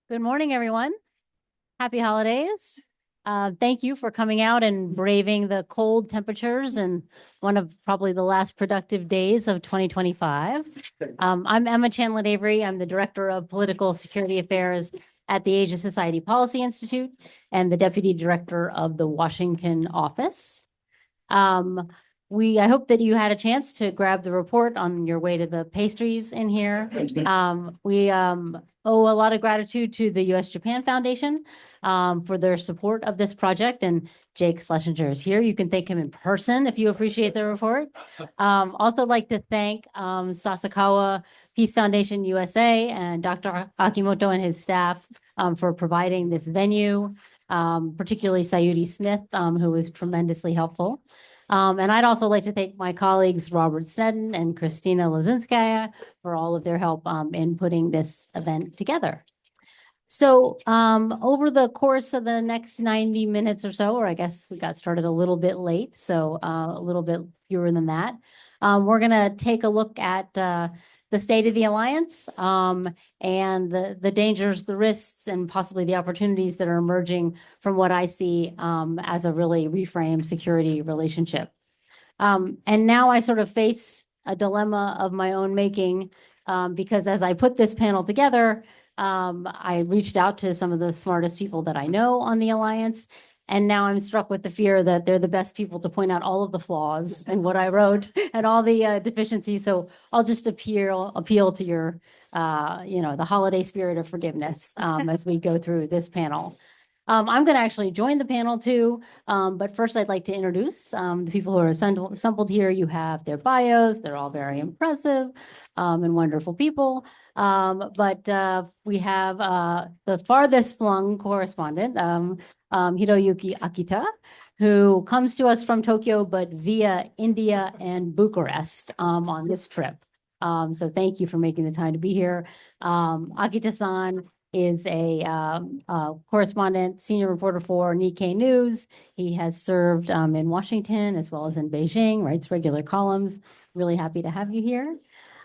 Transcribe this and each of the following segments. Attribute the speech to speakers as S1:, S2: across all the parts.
S1: Good morning, everyone. Happy holidays. Thank you for coming out and braving the cold temperatures and one of probably the last productive days of 2025. I'm Emma Chanlett-Avery. I'm the Director of Political Security Affairs at the Asia Society Policy Institute and the Deputy Director of the Washington office. I hope that you had a chance to grab the report on your way to the pastries in here. We owe a lot of gratitude to the U.S. Japan Foundation for their support of this project. And Jake Schlesinger is here. You can thank him in person if you appreciate the report. Also like to thank Sasakawa Peace Foundation USA and Dr. Akimoto and his staff for providing this venue, particularly Sayuri Smith, who was tremendously helpful. And I'd also like to thank my colleagues, Robert Snedden and Christina Lazinskaya, for all of their help in putting this event together. So over the course of the next 90 minutes or so, or I guess we got started a little bit late, so a little bit fewer than that, we're going to take a look at the state of the alliance and the dangers, the risks, and possibly the opportunities that are emerging from what I see as a really reframed security relationship. And now I sort of face a dilemma of my own making because as I put this panel together, I reached out to some of the smartest people that I know on the alliance. And now I'm struck with the fear that they're the best people to point out all of the flaws in what I wrote and all the deficiencies. So I'll just appeal to your, the holiday spirit of forgiveness as we go through this panel. I'm going to actually join the panel too, but first I'd like to introduce the people who are assembled here. You have their bios. They're all very impressive and wonderful people. But we have the farthest flung correspondent, Hiroyuki Akita, who comes to us from Tokyo, but via India and Bucharest on this trip. So thank you for making the time to be here. Akita-san is a correspondent, senior reporter for Nikkei News. He has served in Washington as well as in Beijing, writes regular columns. Really happy to have you here.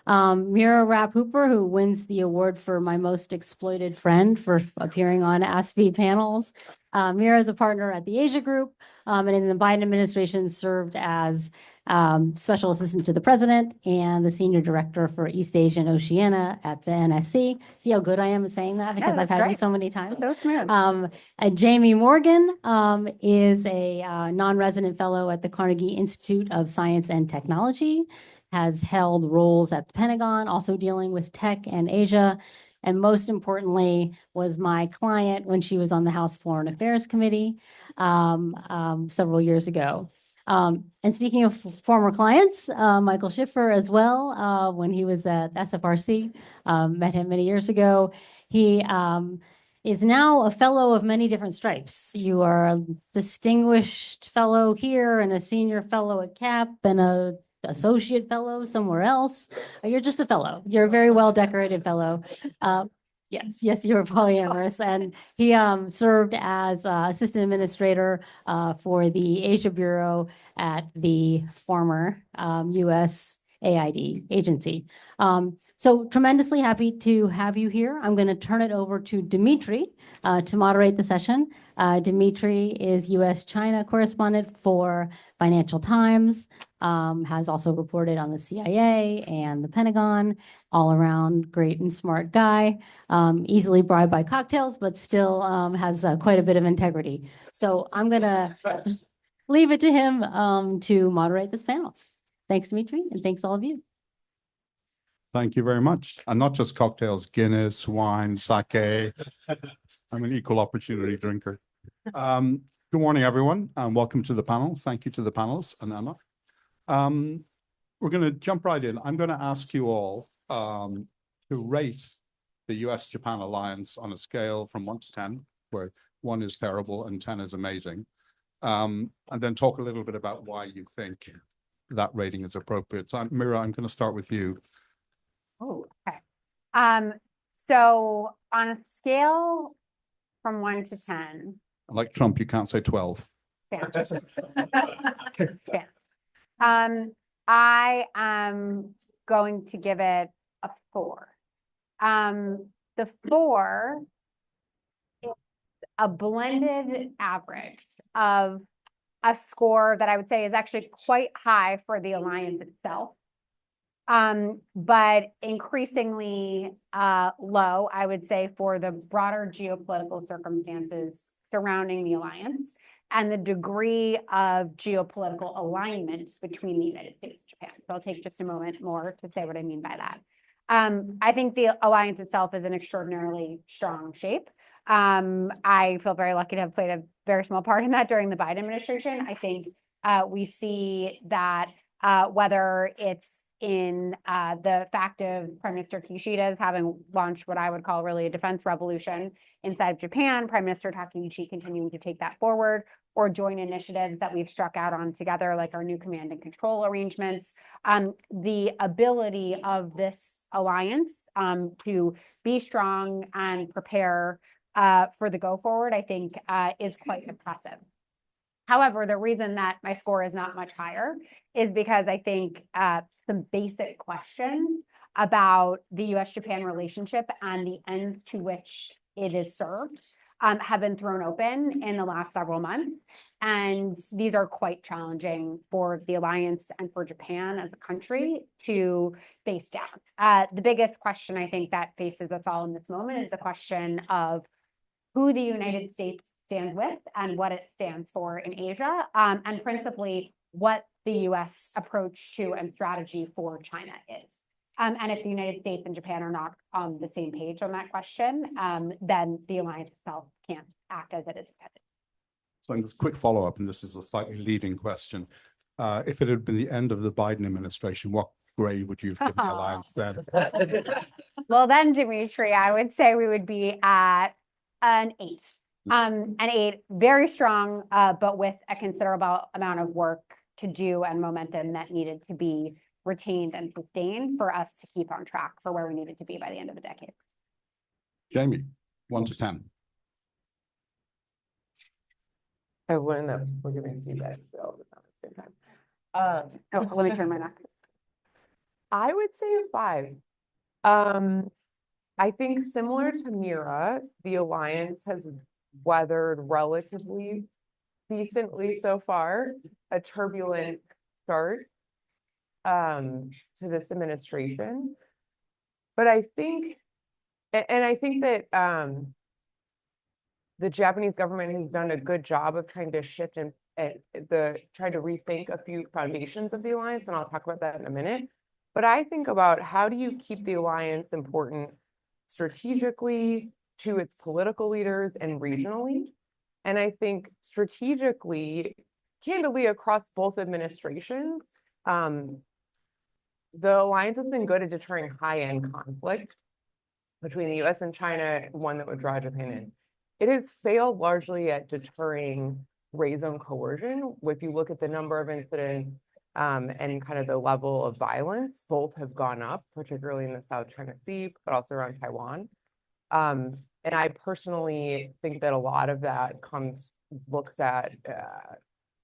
S1: Mira Rapp-Hooper, who wins the award for my most exploited friend for appearing on ASPE panels. Mira is a partner at the Asia Group and in the Biden administration served as special assistant to the president and the senior director for East Asia and Oceania at the NSC. See how good I am at saying that because I've had you so many times.
S2: So smooth.
S1: Jamie Morgan is a non-resident fellow at the Carnegie Institute of Science and Technology, has held roles at the Pentagon, also dealing with tech and Asia, and most importantly was my client when she was on the House Foreign Affairs Committee several years ago. And speaking of former clients, Michael Schiffer as well, when he was at SFRC, met him many years ago. He is now a fellow of many different stripes. You are a distinguished fellow here and a senior fellow at CAP and a associate fellow somewhere else. You're just a fellow. You're a very well decorated fellow. Yes, you're polyamorous. And he served as assistant administrator for the Asia Bureau at the former U.S. AID agency. So tremendously happy to have you here. I'm going to turn it over to Demetri to moderate the session. Demetri is U.S. China correspondent for Financial Times, has also reported on the CIA and the Pentagon, all around great and smart guy, easily bribed by cocktails, but still has quite a bit of integrity. So I'm going to leave it to him to moderate this panel. Thanks, Demetri, and thanks all of you.
S3: Thank you very much. And not just cocktails, Guinness, wine, sake. I'm an equal opportunity drinker. Good morning, everyone, and welcome to the panel. Thank you to the panelists and Emma. We're going to jump right in. I'm going to ask you all to rate the U.S. Japan Alliance on a scale from 1 to 10, where 1 is terrible and 10 is amazing. And then talk a little bit about why you think that rating is appropriate. So, Mira, I'm going to start with you.
S2: Oh, okay. So on a scale from 1 to 10.
S3: Like Trump, you can't say 12.
S2: Yeah. I am going to give it a 4. The 4 a blended average of a score that I would say is actually quite high for the alliance itself. But increasingly low, I would say, for the broader geopolitical circumstances surrounding the alliance and the degree of geopolitical alignment between the United States and Japan. So I'll take just a moment more to say what I mean by that. I think the alliance itself is in extraordinarily strong shape. I feel very lucky to have played a very small part in that during the Biden administration. I think we see that whether it's in the fact of Prime Minister Kishida's having launched what I would call really a defense revolution inside of Japan, Prime Minister Takaichi continuing to take that forward, or joint initiatives that we've struck out on together, like our new command and control arrangements. The ability of this alliance to be strong and prepare for the go forward, I think, is quite impressive. However, the reason that my score is not much higher is because I think some basic questions about the U.S.-Japan relationship and the ends to which it is served have been thrown open in the last several months. And these are quite challenging for the alliance and for Japan as a country to face down. The biggest question I think that faces us all in this moment is the question of who the United States stands with and what it stands for in Asia, and principally what the U.S. approach to and strategy for China is. And if the United States and Japan are not on the same page on that question, then the alliance itself can't act as it is intended.
S3: So just a quick follow-up, and this is a slightly leading question. If it had been the end of the Biden administration, what grade would you have given the alliance then?
S2: Well, then, Demetri, I would say we would be at an 8. An 8, very strong, but with a considerable amount of work to do and momentum that needed to be retained and sustained for us to keep on track for where we needed to be by the end of the decade.
S3: Jamie, 1 to 10.
S4: I've learned that we're giving feedback all the same time.
S2: Oh, let me turn my neck.
S4: I would say a 5. I think similar to Mira, the alliance has weathered relatively decently so far, a turbulent start to this administration. But I think, and I think that the Japanese government has done a good job of trying to shift and trying to rethink a few foundations of the alliance, and I'll talk about that in a minute. But I think about how do you keep the alliance important strategically to its political leaders and regionally. And I think strategically, candidly, across both administrations, the alliance has been good at deterring high-end conflict between the US and China, one that would draw Japan in. It has failed largely at deterring raison coercion. If you look at the number of incidents and kind of the level of violence, both have gone up, particularly in the South China Sea, but also around Taiwan. And I personally think that a lot of that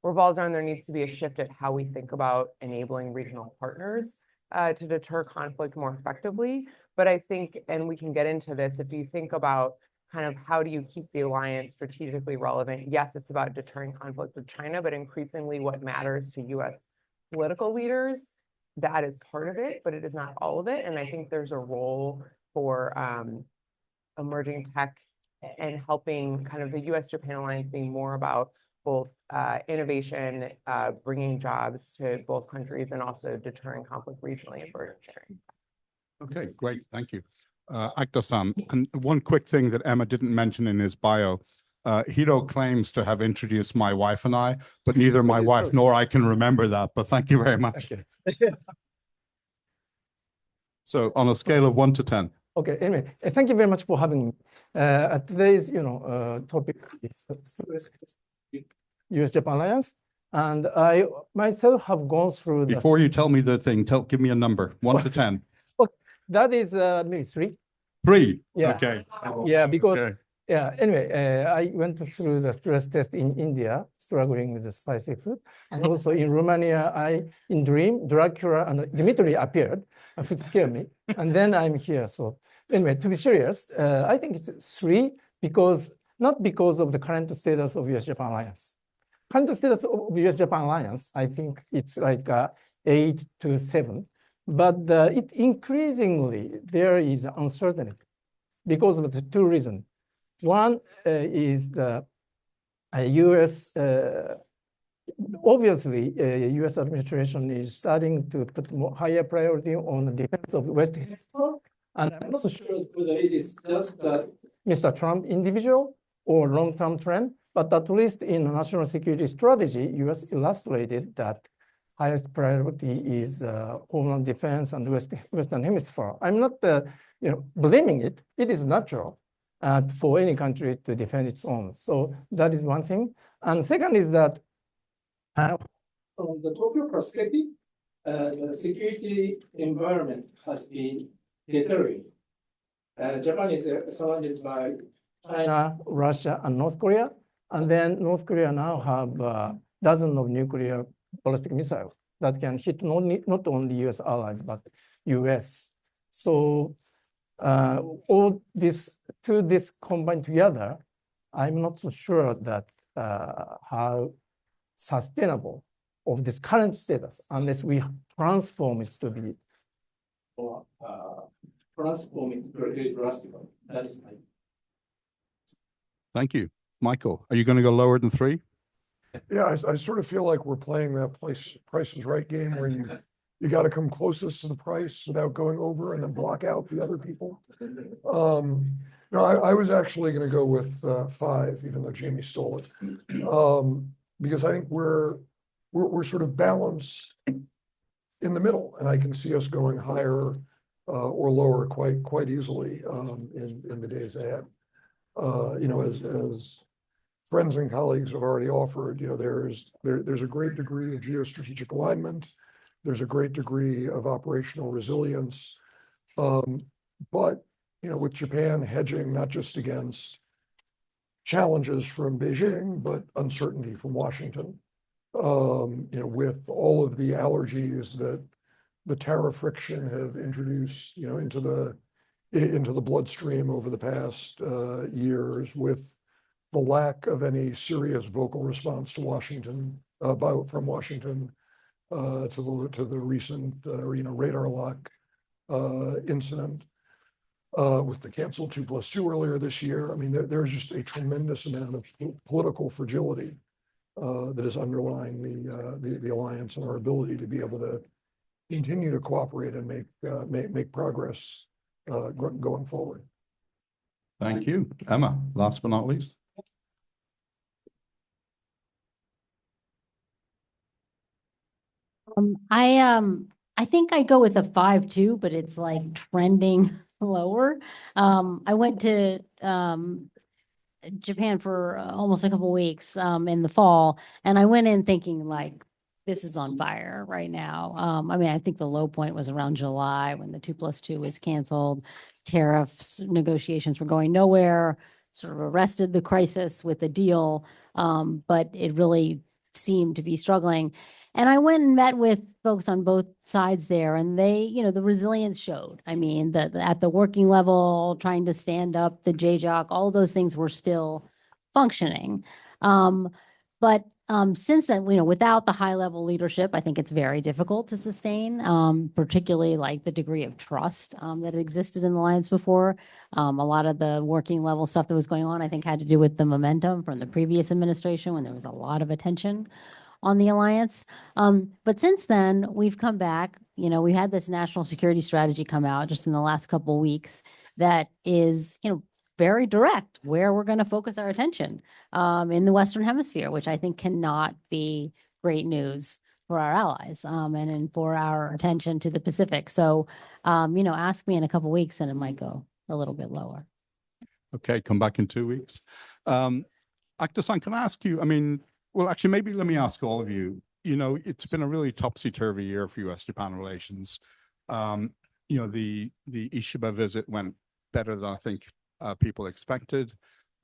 S4: revolves around there needs to be a shift at how we think about enabling regional partners to deter conflict more effectively. But I think, and we can get into this, if you think about kind of how do you keep the alliance strategically relevant, yes, it's about deterring conflict with China, but increasingly what matters to US political leaders, that is part of it, but it is not all of it. And I think there's a role for emerging tech and helping kind of the U.S. Japan Alliance being more about both innovation, bringing jobs to both countries, and also deterring conflict regionally and burden sharing.
S3: Okay, great. Thank you. Akita-san, and one quick thing that Emma didn't mention in his bio, Hiro claims to have introduced my wife and I, but neither my wife nor I can remember that, but thank you very much.
S5: Okay.
S3: So on a scale of 1 to 10.
S5: Okay, anyway, thank you very much for having me. Today's, topic is U.S. Japan Alliance, and I myself have gone through the...
S3: Before you tell me the thing, give me a number, 1 to 10.
S5: Okay, that is maybe 3.
S3: 3?
S5: Yeah.
S3: Okay.
S5: Yeah, because,
S3: Okay.
S5: yeah, anyway, I went through the stress test in India, struggling with the spicy food. And also in Romania, in Dream, Dracula and Demetri appeared, which scared me. And then I'm here. So anyway, to be serious, I think it's 3 because not because of the current status of U.S. Japan Alliance. Current status of U.S. Japan Alliance, I think it's like 8 to 7, but it increasingly there is uncertainty because of the two reasons. One is the U.S. Obviously, U.S. administration is starting to put more higher priority on the defense of West Hemisphere, and I'm not so sure whether it is just Mr. Trump individual or long-term trend, but at least in national security strategy, U.S. illustrated that highest priority is homeland defense and Western Hemisphere. I'm not blaming it. It is natural for any country to defend its own. So that is one thing. And second is that from the Tokyo perspective, the security environment has been deteriorating. Japan is surrounded by China, Russia, and North Korea. And then North Korea now have dozens of nuclear ballistic missiles that can hit not only U.S. allies, but U.S. So all this combined together, I'm not so sure that how sustainable of this current status, unless we transform it to be or transform it very drastically. That is my.
S3: Thank you. Michael, are you going to go lower than 3?
S6: Yeah, I sort of feel like we're playing that Price is Right game where you got to come closest to the price without going over and then block out the other people. No, I was actually going to go with 5, even though Jamie stole it, because I think we're sort of balanced in the middle, and I can see us going higher or lower quite easily in the days ahead. As friends and colleagues have already offered, there's a great degree of geostrategic alignment. There's a great degree of operational resilience. But, with Japan hedging not just against challenges from Beijing, but uncertainty from Washington, with all of the allergies that the tariff friction have introduced, into the bloodstream over the past years, with the lack of any serious vocal response to Washington, from Washington, to the recent, radar lock incident, with the canceled 2+2 earlier this year. I mean, there's just a tremendous amount of political fragility that is underlying the alliance and our ability to be able to continue to cooperate and make progress going forward.
S3: Thank you. Emma, last but not least.
S1: I think I go with a 5 too, but it's like trending lower. I went to Japan for almost a couple weeks in the fall, and I went in thinking like this is on fire right now. I mean, I think the low point was around July when the 2+2 was canceled. Tariffs negotiations were going nowhere, sort of arrested the crisis with a deal, but it really seemed to be struggling. And I went and met with folks on both sides there, and they, the resilience showed. I mean, at the working level, trying to stand up the JJOC, all those things were still functioning. But since then, without the high level leadership, I think it's very difficult to sustain, particularly like the degree of trust that existed in the alliance before. A lot of the working level stuff that was going on, I think, had to do with the momentum from the previous administration when there was a lot of attention on the alliance. But since then, we've come back. We had this national security strategy come out just in the last couple of weeks that is, very direct where we're going to focus our attention in the Western Hemisphere, which I think cannot be great news for our allies and for our attention to the Pacific. So, ask me in a couple of weeks and it might go a little bit lower.
S3: Okay, come back in 2 weeks. Akita-san, can I ask you, well, actually, maybe let me ask all of you, it's been a really topsy-turvy year for U.S.-Japan relations. The Ishiba visit went better than I think people expected.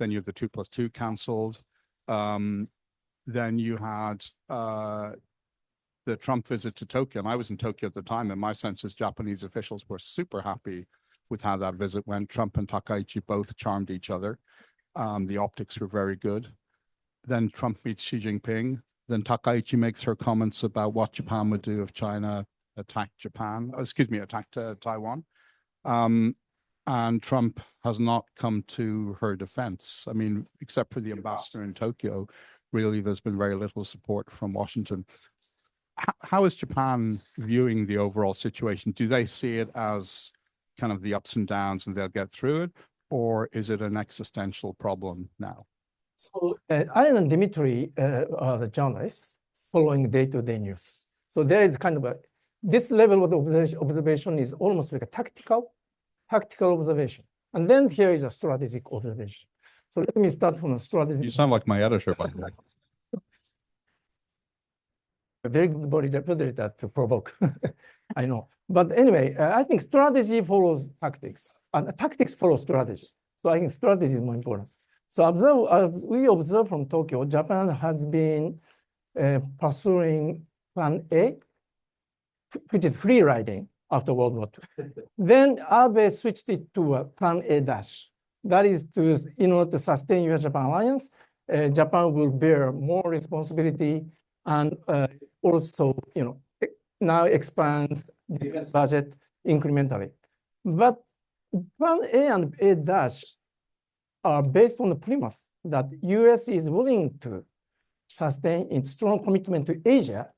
S3: Then you have the 2+2 canceled. Then you had the Trump visit to Tokyo, and I was in Tokyo at the time, and my sense is Japanese officials were super happy with how that visit went. Trump and Takaichi both charmed each other. The optics were very good. Then Trump meets Xi Jinping. Then Takaichi makes her comments about what Japan would do if China attacked Taiwan. And Trump has not come to her defense. I mean, except for the ambassador in Tokyo, really, there's been very little support from Washington. How is Japan viewing the overall situation? Do they see it as kind of the ups and downs and they'll get through it? Or is it an existential problem now?
S5: So I and Demetri are the journalists following day-to-day news. So there is kind of this level of observation is almost like a tactical observation. And then here is a strategic observation. So let me start from a strategic.
S3: You sound like my editor, by the way.
S5: A very good body that to provoke, I know. But anyway, I think strategy follows tactics, and tactics follow strategy. So I think strategy is more important. So as we observe from Tokyo, Japan has been pursuing Plan A, which is free riding after World War II. Then Abe switched it to a Plan A dash. That is in order to sustain U.S. Japan Alliance, Japan will bear more responsibility and also, now expands defense budget incrementally. But Plan A and A dash are based on the premise that U.S. is willing to sustain its strong commitment to Asia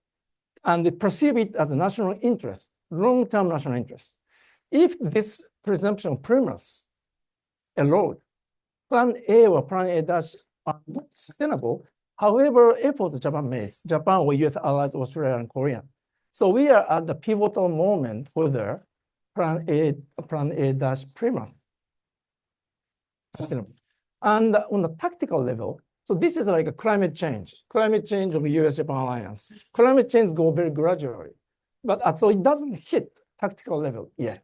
S5: and they perceive it as a national interest, long-term national interest. If this presumption premise erode, Plan A or Plan A dash are not sustainable, however efforts Japan makes, Japan or U.S. allies, Australia and Korea. So we are at the pivotal moment whether Plan A dash premise sustainable. And on the tactical level, so this is like a climate change of the U.S. Japan Alliance. Climate change go very gradually, but so it doesn't hit tactical level yet.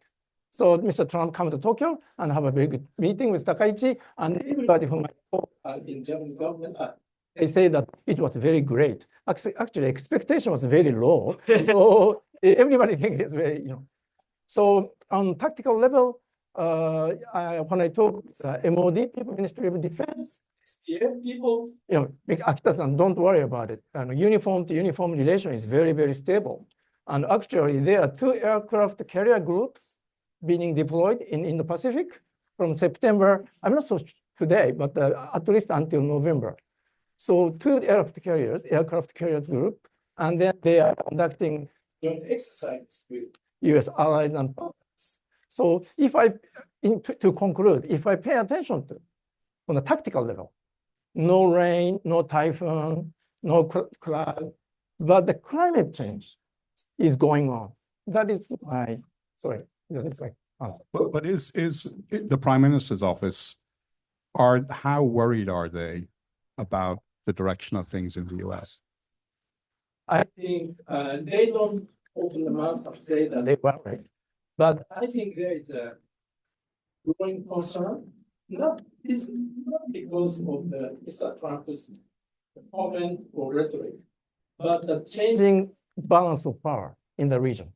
S5: So Mr. Trump come to Tokyo and have a very good meeting with Takaichi, and everybody whom I talk in Japanese government, they say that it was very great. Actually, expectation was very low. So everybody thinks it's very, So on tactical level, when I talk with MOD people, Ministry of Defense, people, Akita-san, don't worry about it. Uniform to uniform relation is very, very stable. And actually, there are 2 aircraft carrier groups being deployed in the Pacific from September. I'm not so today, but at least until November. So 2 aircraft carriers group, and then they are conducting joint exercises with U.S. allies and partners. So to conclude, if I pay attention to on a tactical level, no rain, no typhoon, no cloud, but the climate change is going on. That is my, sorry.
S3: But is the Prime Minister's office, how worried are they about the direction of things in the U.S.?
S5: I think they don't open the mouth and say that they worry, but I think there is a growing concern, not because of the Mr. Trump's comment or rhetoric, but the changing balance of power in the region.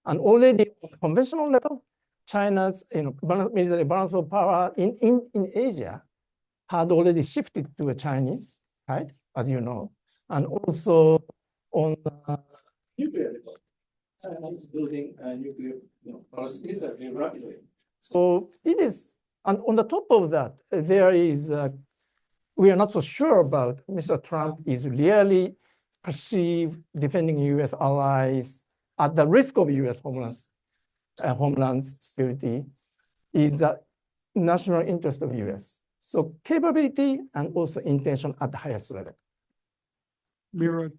S5: And already on a conventional level, China's military balance of power in Asia had already shifted to a Chinese side, as you know, and also on the nuclear level, China is building a nuclear capacity very rapidly. So it is, and on the top of that, there is, we are not so sure about Mr. Trump is really perceived defending U.S. allies at the risk of U.S. homeland security is the national interest of U.S. So capability and also intention at the highest level.
S3: Mira,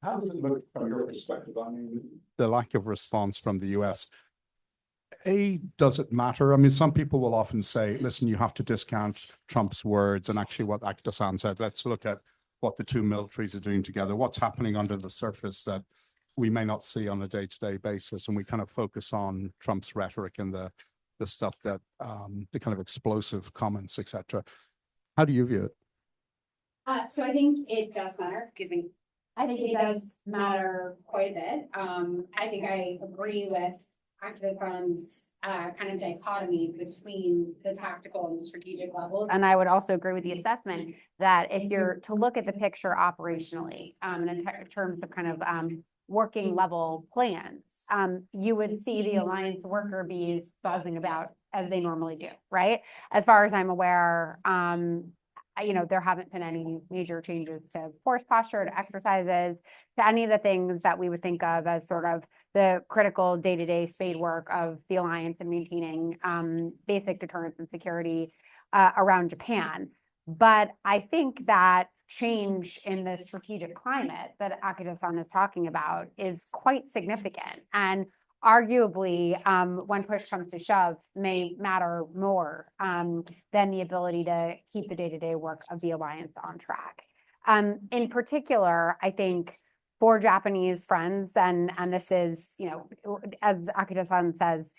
S3: how does it look from your perspective? I mean, the lack of response from the U.S. Does it matter? I mean, some people will often say, listen, you have to discount Trump's words and actually what Akita-san said. Let's look at what the 2 militaries are doing together, what's happening under the surface that we may not see on a day-to-day basis. And we kind of focus on Trump's rhetoric and the stuff that, the kind of explosive comments, etc. How do you view it?
S7: So I think it does matter. Excuse me. I think it does matter quite a bit. I think I agree with Akita-san's kind of dichotomy between the tactical and the strategic levels.
S2: And I would also agree with the assessment that if you're to look at the picture operationally, in terms of kind of working level plans, you would see the alliance worker bees buzzing about as they normally do, right? As far as I'm aware, there haven't been any major changes to force posture, to exercises, to any of the things that we would think of as sort of the critical day-to-day spade work of the alliance and maintaining basic deterrence and security around Japan. But I think that change in the strategic climate that Akita-san is talking about is quite significant. And arguably, when push comes to shove, may matter more than the ability to keep the day-to-day work of the alliance on track. In particular, I think for Japanese friends, and this is, as Akita-san says,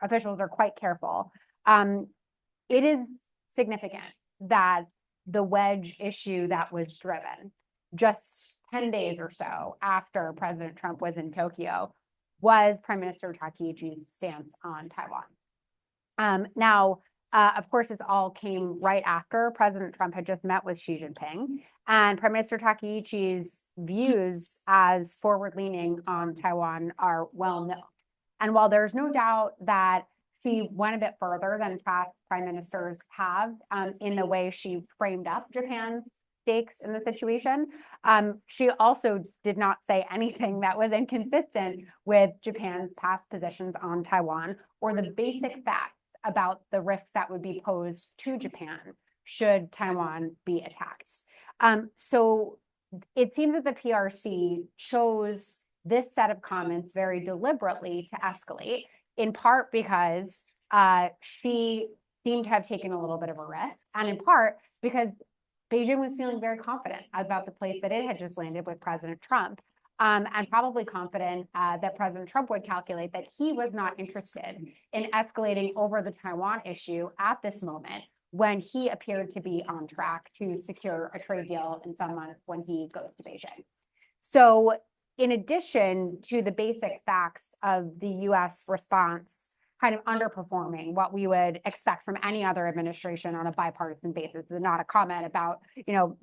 S2: officials are quite careful. It is significant that the wedge issue that was driven just 10 days or so after President Trump was in Tokyo was Prime Minister Takaichi's stance on Taiwan. Now, of course, this all came right after President Trump had just met with Xi Jinping, and Prime Minister Takaichi's views as forward-leaning on Taiwan are well known. And while there's no doubt that she went a bit further than past prime ministers have in the way she framed up Japan's stakes in the situation, she also did not say anything that was inconsistent with Japan's past positions on Taiwan or the basic facts about the risks that would be posed to Japan should Taiwan be attacked. So it seems that the PRC chose this set of comments very deliberately to escalate, in part because she seemed to have taken a little bit of a risk, and in part because Beijing was feeling very confident about the place that it had just landed with President Trump, and probably confident that President Trump would calculate that he was not interested in escalating over the Taiwan issue at this moment, when he appeared to be on track to secure a trade deal in some months when he goes to Beijing. So in addition to the basic facts of the US response kind of underperforming what we would expect from any other administration on a bipartisan basis, and not a comment about,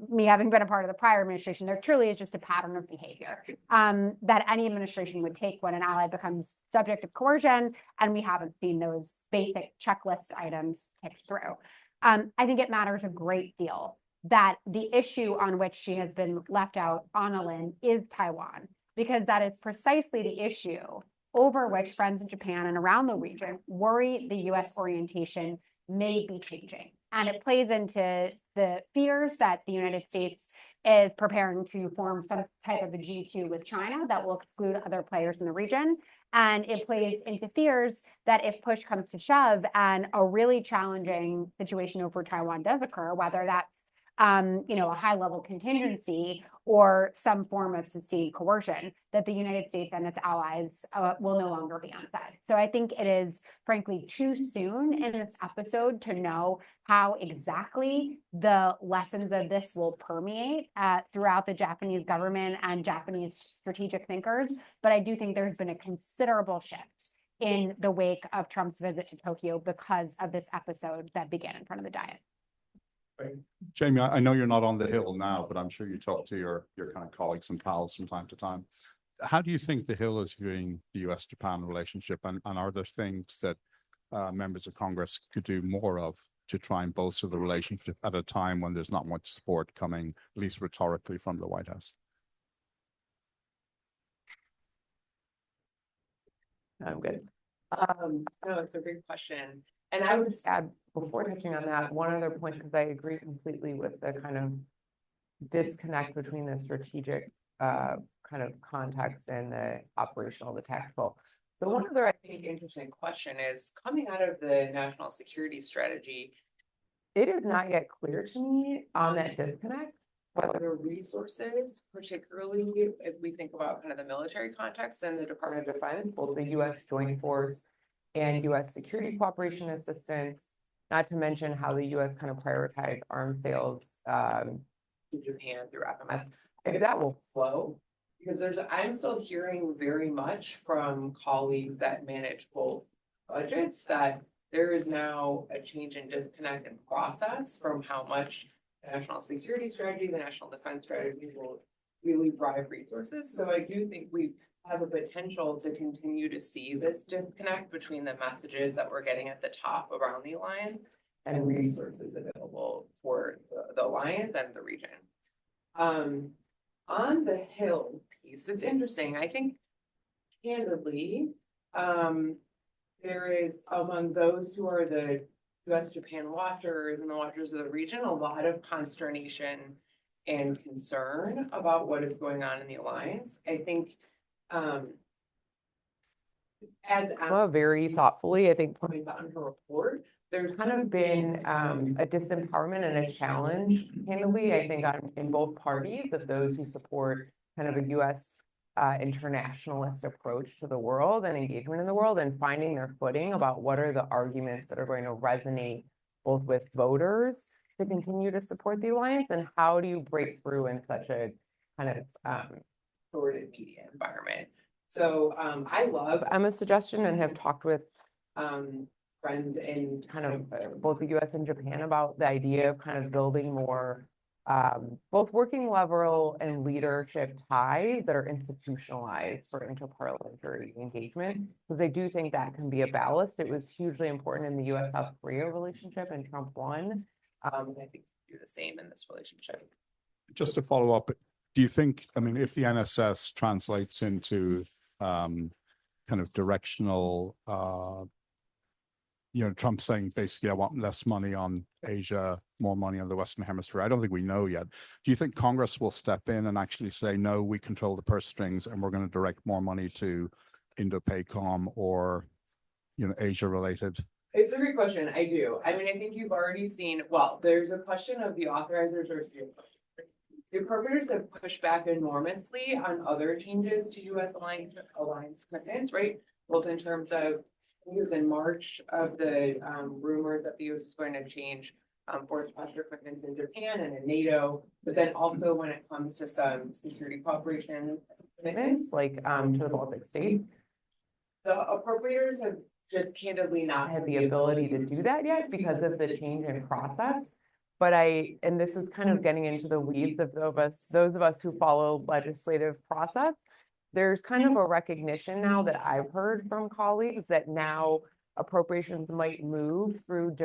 S2: me having been a part of the prior administration, there truly is just a pattern of behavior that any administration would take when an ally becomes subject of coercion, and we haven't seen those basic checklist items ticked through. I think it matters a great deal that the issue on which she has been left out on a limb is Taiwan, because that is precisely the issue over which friends in Japan and around the region worry the US orientation may be changing. And it plays into the fears that the United States is preparing to form some type of a G2 with China that will exclude other players in the region. And it plays into fears that if push comes to shove and a really challenging situation over Taiwan does occur, whether that's a high-level contingency or some form of sustained coercion, that the United States and its allies will no longer be on side. So I think it is, frankly, too soon in this episode to know how exactly the lessons of this will permeate throughout the Japanese government and Japanese strategic thinkers. But I do think there's been a considerable shift in the wake of Trump's visit to Tokyo because of this episode that began in front of the Diet.
S3: Jamie, I know you're not on the Hill now, but I'm sure you talk to your kind of colleagues and pals from time to time. How do you think the Hill is viewing the US-Japan relationship, and are there things that members of Congress could do more of to try and bolster the relationship at a time when there's not much support coming, at least rhetorically, from the White House?
S4: I'm good. No, it's a great question. And I would just add, before touching on that, one other point, because I agree completely with the kind of disconnect between the strategic kind of context and the operational, the tactical. The one other, I think, interesting question is, coming out of the national security strategy, it is not yet clear to me on that disconnect whether the resources, particularly if we think about kind of the military context and the Department of Defense, both the US Joint Force and US security cooperation assistance, not to mention how the US kind of prioritized arms sales to Japan through FMS, if that will flow Because I'm still hearing very much from colleagues that manage both budgets that there is now a change in disconnect and process from how much the national security strategy, the national defense strategy will really drive resources. So I do think we have a potential to continue to see this disconnect between the messages that we're getting at the top around the alliance and resources available for the alliance and the region. On the Hill piece, it's interesting. I think candidly, there is among those who are the U.S. Japan watchers and the watchers of the region, a lot of consternation and concern about what is going on in the alliance. I think, as Emma very thoughtfully, I think, points out in her report, there's kind of been a disempowerment and a challenge, candidly, I think, in both parties of those who support kind of a U.S. Internationalist approach to the world and engagement in the world, and finding their footing about what are the arguments that are going to resonate both with voters to continue to support the alliance, and how do you break through in such a kind of sordid media environment. So I love Emma's suggestion and have talked with friends in kind of both the US and Japan about the idea of kind of building more both working level and leadership ties that are institutionalized for interparliamentary engagement, because I do think that can be a ballast. It was hugely important in the US South Korea relationship, and Trump won. And I think do the same in this relationship.
S3: Just to follow up, do you think, I mean, if the NSS translates into kind of directional, Trump saying basically, I want less money on Asia, more money on the Western Hemisphere. I don't think we know yet. Do you think Congress will step in and actually say, no, we control the purse strings and we're going to direct more money to Indo-PACOM or, Asia related?
S4: It's a great question. I do. I mean, I think you've already seen, well, there's a question of the authorizers versus the appropriators have pushed back enormously on other changes to U.S. alliance commitments, right? Both in terms of, I think it was in March of the rumors that the U.S. is going to change force posture commitments in Japan and in NATO, but then also when it comes to some security cooperation commitments, like to the Baltic states, the appropriators have just candidly not had the ability to do that yet because of the change in process. But and this is kind of getting into the weeds of those of us who follow legislative process. There's kind of a recognition now that I've heard from colleagues that now appropriations might move through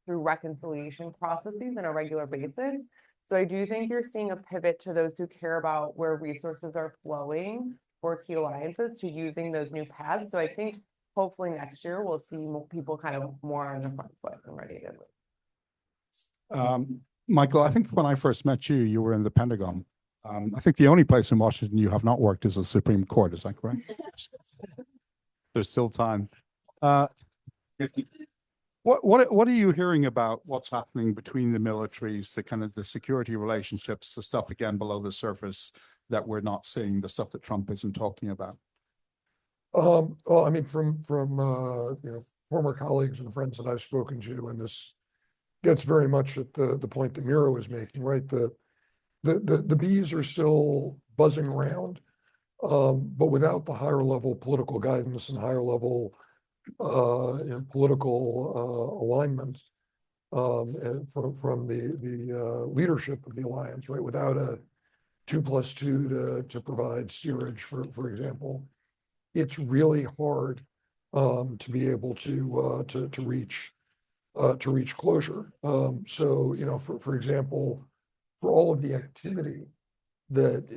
S4: reconciliation processes on a regular basis. So I do think you're seeing a pivot to those who care about where resources are flowing for key alliances to using those new paths. So I think hopefully next year we'll see more people kind of more on the front foot and ready to move.
S3: Michael, I think when I first met you, you were in the Pentagon. I think the only place in Washington you have not worked is the Supreme Court. Is that correct? There's still time. What are you hearing about what's happening between the militaries, the kind of the security relationships, the stuff again below the surface that we're not seeing, the stuff that Trump isn't talking about?
S6: Well, I mean, from former colleagues and friends that I've spoken to, and this gets very much at the point that Mira was making, right? The bees are still buzzing around, but without the higher level political guidance and higher level political alignment from the leadership of the alliance, right? Without a 2+2 to provide steerage, for example, it's really hard to be able to reach closure. So for example, for all of the activity that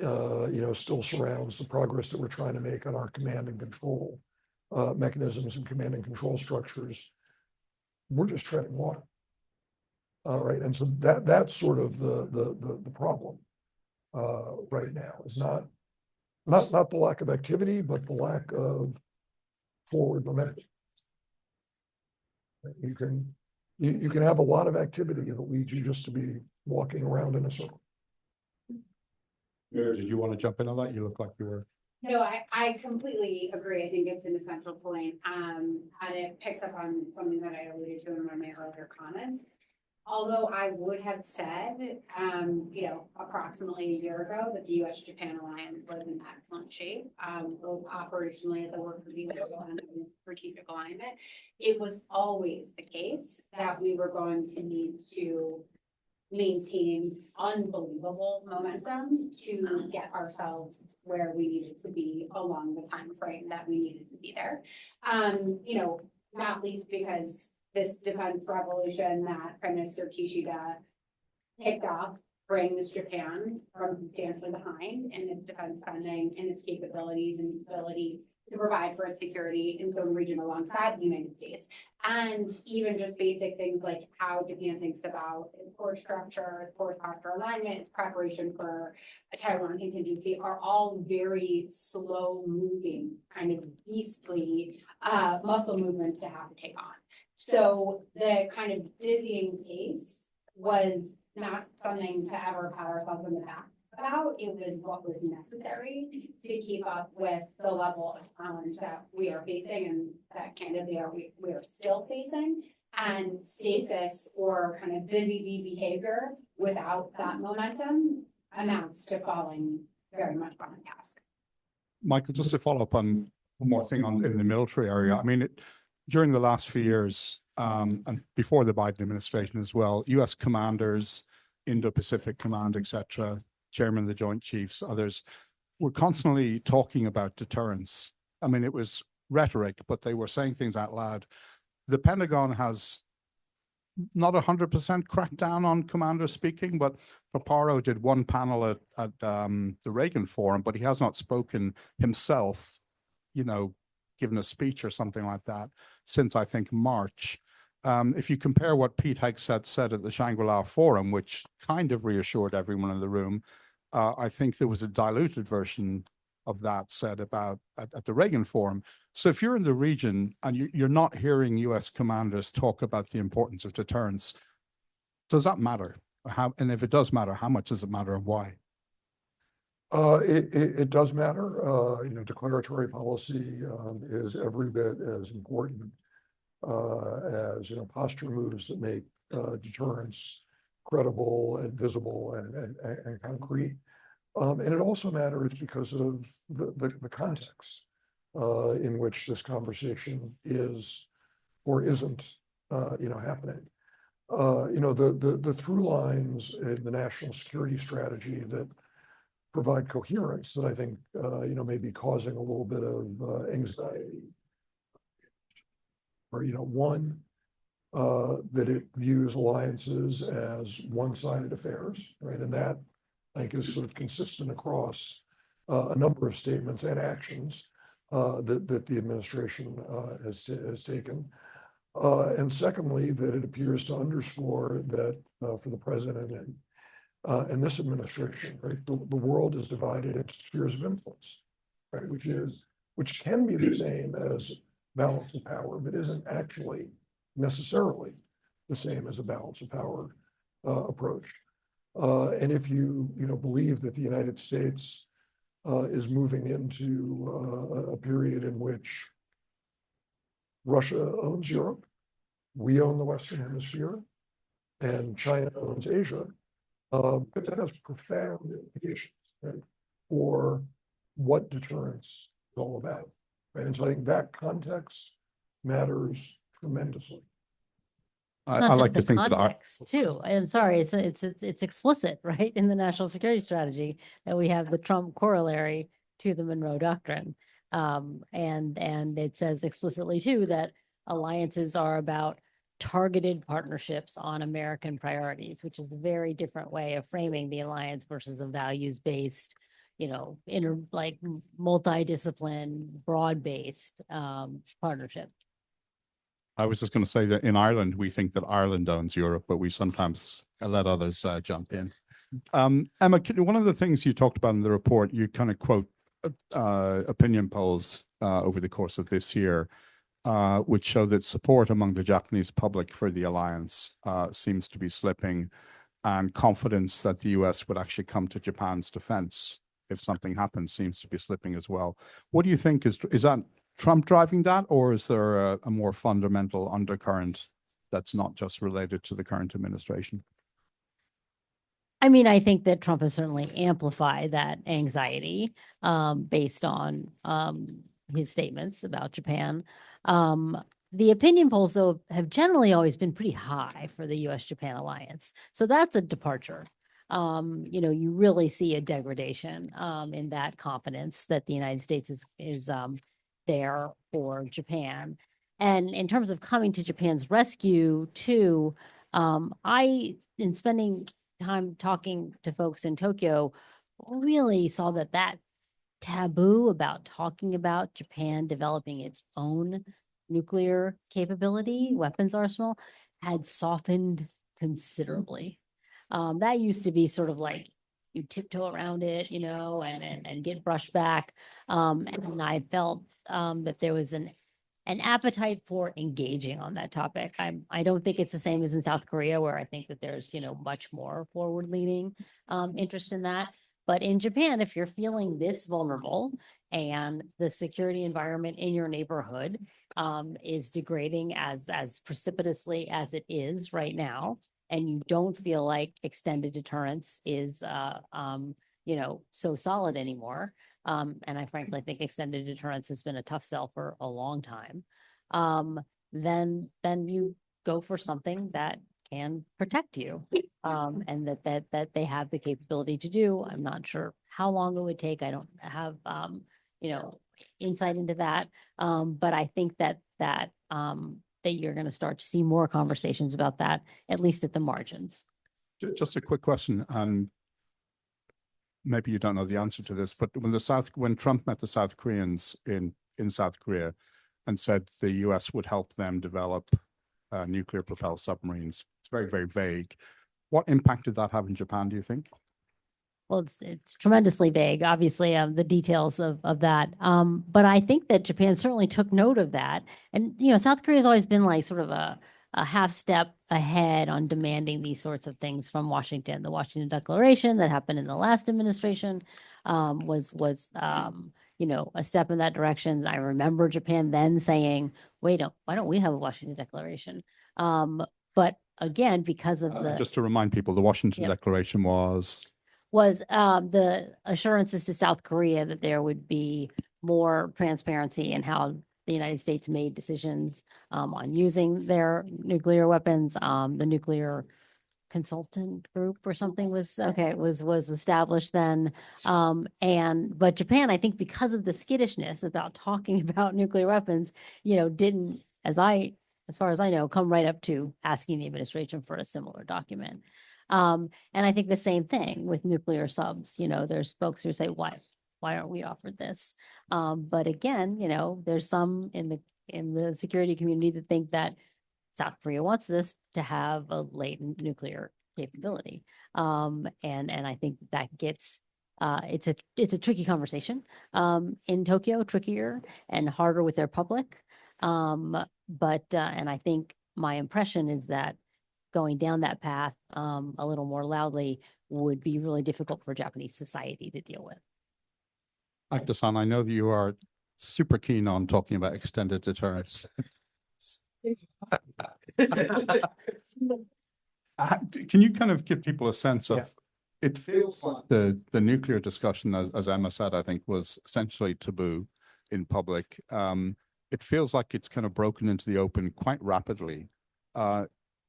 S6: still surrounds the progress that we're trying to make on our command and control mechanisms and command and control structures, we're just treading water. Right, and so that's sort of the problem right now is not the lack of activity, but the lack of forward momentum. You can have a lot of activity that leads you just to be walking around in a circle.
S3: Did you want to jump in on that? You look like you were.
S7: No, I completely agree. I think it's an essential point. And it picks up on something that I alluded to in one of my earlier comments. although I would have said, approximately a year ago that the U.S. Japan Alliance was in excellent shape, both operationally at the work of the U.S. and strategic alignment, it was always the case that we were going to need to maintain unbelievable momentum to get ourselves where we needed to be along the time frame that we needed to be there. Not least because this defense revolution that Prime Minister Kishida kicked off brings Japan from substantially behind in its defense spending and its capabilities and its ability to provide for its security in its own region alongside the United States. And even just basic things like how Japan thinks about its force structure, its force posture alignment, its preparation for a Taiwan contingency are all very slow moving, kind of beastly muscle movements to have to take on. So the kind of dizzying pace was not something to ever pat ourselves on the back about. It was what was necessary to keep up with the level of challenge that we are facing and that candidly we are still facing. And stasis or kind of busy bee behavior without that momentum amounts to falling very much behind task.
S3: Michael, just to follow up on one more thing in the military area. I mean, during the last few years, and before the Biden administration as well, U.S. commanders, Indo-Pacific Command, etc., Chairman of the Joint Chiefs, others, were constantly talking about deterrence. I mean, it was rhetoric, but they were saying things out loud. The Pentagon has not 100% cracked down on commanders speaking, but Paparo did one panel at the Reagan Forum, but he has not spoken himself, given a speech or something like that since, I think, March. If you compare what Pete Hegseth said at the Shangri-La Forum, which kind of reassured everyone in the room, I think there was a diluted version of that said about at the Reagan Forum. So if you're in the region and you're not hearing U.S. commanders talk about the importance of deterrence, does that matter? And if it does matter, how much does it matter and why?
S6: It does matter. Declaratory policy is every bit as important as posture moves that make deterrence credible and visible and concrete. And it also matters because of the context in which this conversation is or isn't happening. The through lines in the national security strategy that provide coherence that I think may be causing a little bit of anxiety. Or one, that it views alliances as one-sided affairs, right? And that I think is sort of consistent across a number of statements and actions that the administration has taken. And secondly, that it appears to underscore that for the president and this administration, right, the world is divided into spheres of influence, right, which can be the same as balance of power, but isn't actually necessarily the same as a balance of power approach. And if you believe that the United States is moving into a period in which Russia owns Europe, we own the Western Hemisphere, and China owns Asia, but that has profound implications, right, for what deterrence is all about. Right? And so I think that context matters tremendously.
S3: I like to think that
S1: context too. I'm sorry, it's explicit, right, in the national security strategy that we have the Trump corollary to the Monroe Doctrine. And it says explicitly too that alliances are about targeted partnerships on American priorities, which is a very different way of framing the alliance versus a values-based, multidiscipline, broad-based partnership.
S3: I was just going to say that in Ireland, we think that Ireland owns Europe, but we sometimes let others jump in. Emma, one of the things you talked about in the report, you kind of quote opinion polls over the course of this year, which show that support among the Japanese public for the alliance seems to be slipping, and confidence that the U.S. would actually come to Japan's defense if something happens seems to be slipping as well. What do you think is that Trump driving that, or is there a more fundamental undercurrent that's not just related to the current administration?
S1: I mean, I think that Trump has certainly amplified that anxiety based on his statements about Japan. The opinion polls, though, have generally always been pretty high for the U.S. Japan Alliance. So that's a departure. You really see a degradation in that confidence that the United States is there for Japan. And in terms of coming to Japan's rescue, too, in spending time talking to folks in Tokyo, really saw that taboo about talking about Japan developing its own nuclear capability, weapons arsenal, had softened considerably. That used to be sort of like you tiptoe around it, and get brushed back. And I felt that there was an appetite for engaging on that topic. I don't think it's the same as in South Korea, where I think that there's, much more forward-leaning interest in that. But in Japan, if you're feeling this vulnerable and the security environment in your neighborhood is degrading as precipitously as it is right now, and you don't feel like extended deterrence is, so solid anymore, and I frankly think extended deterrence has been a tough sell for a long time, then you go for something that can protect you, and that they have the capability to do. I'm not sure how long it would take. I don't have, insight into that. But I think that you're going to start to see more conversations about that, at least at the margins.
S3: Just a quick question, and maybe you don't know the answer to this, but when Trump met the South Koreans in South Korea and said the U.S. would help them develop nuclear propelled submarines, it's very, very vague. What impact did that have in Japan, do you think?
S1: Well, it's tremendously vague, obviously, the details of that. But I think that Japan certainly took note of that. And, South Korea has always been like sort of a half step ahead on demanding these sorts of things from Washington. The Washington Declaration that happened in the last administration was a step in that direction. I remember Japan then saying, wait, why don't we have a Washington Declaration? But again, because of
S3: just to remind people, the Washington Declaration was
S1: the assurances to South Korea that there would be more transparency in how the United States made decisions on using their nuclear weapons. The nuclear consultant group or something was established then. But Japan, I think because of the skittishness about talking about nuclear weapons, didn't, as far as I know, come right up to asking the administration for a similar document. And I think the same thing with nuclear subs. There's folks who say, why aren't we offered this? But again, there's some in the security community that think that South Korea wants this to have a latent nuclear capability. And I think that gets it's a tricky conversation in Tokyo, trickier and harder with their public. But I think my impression is that going down that path a little more loudly would be really difficult for Japanese society to deal with.
S3: Akita-san, I know that you are super keen on talking about extended deterrence. Can you kind of give people a sense of, it feels like the nuclear discussion, as Emma said, I think was essentially taboo in public. It feels like it's kind of broken into the open quite rapidly.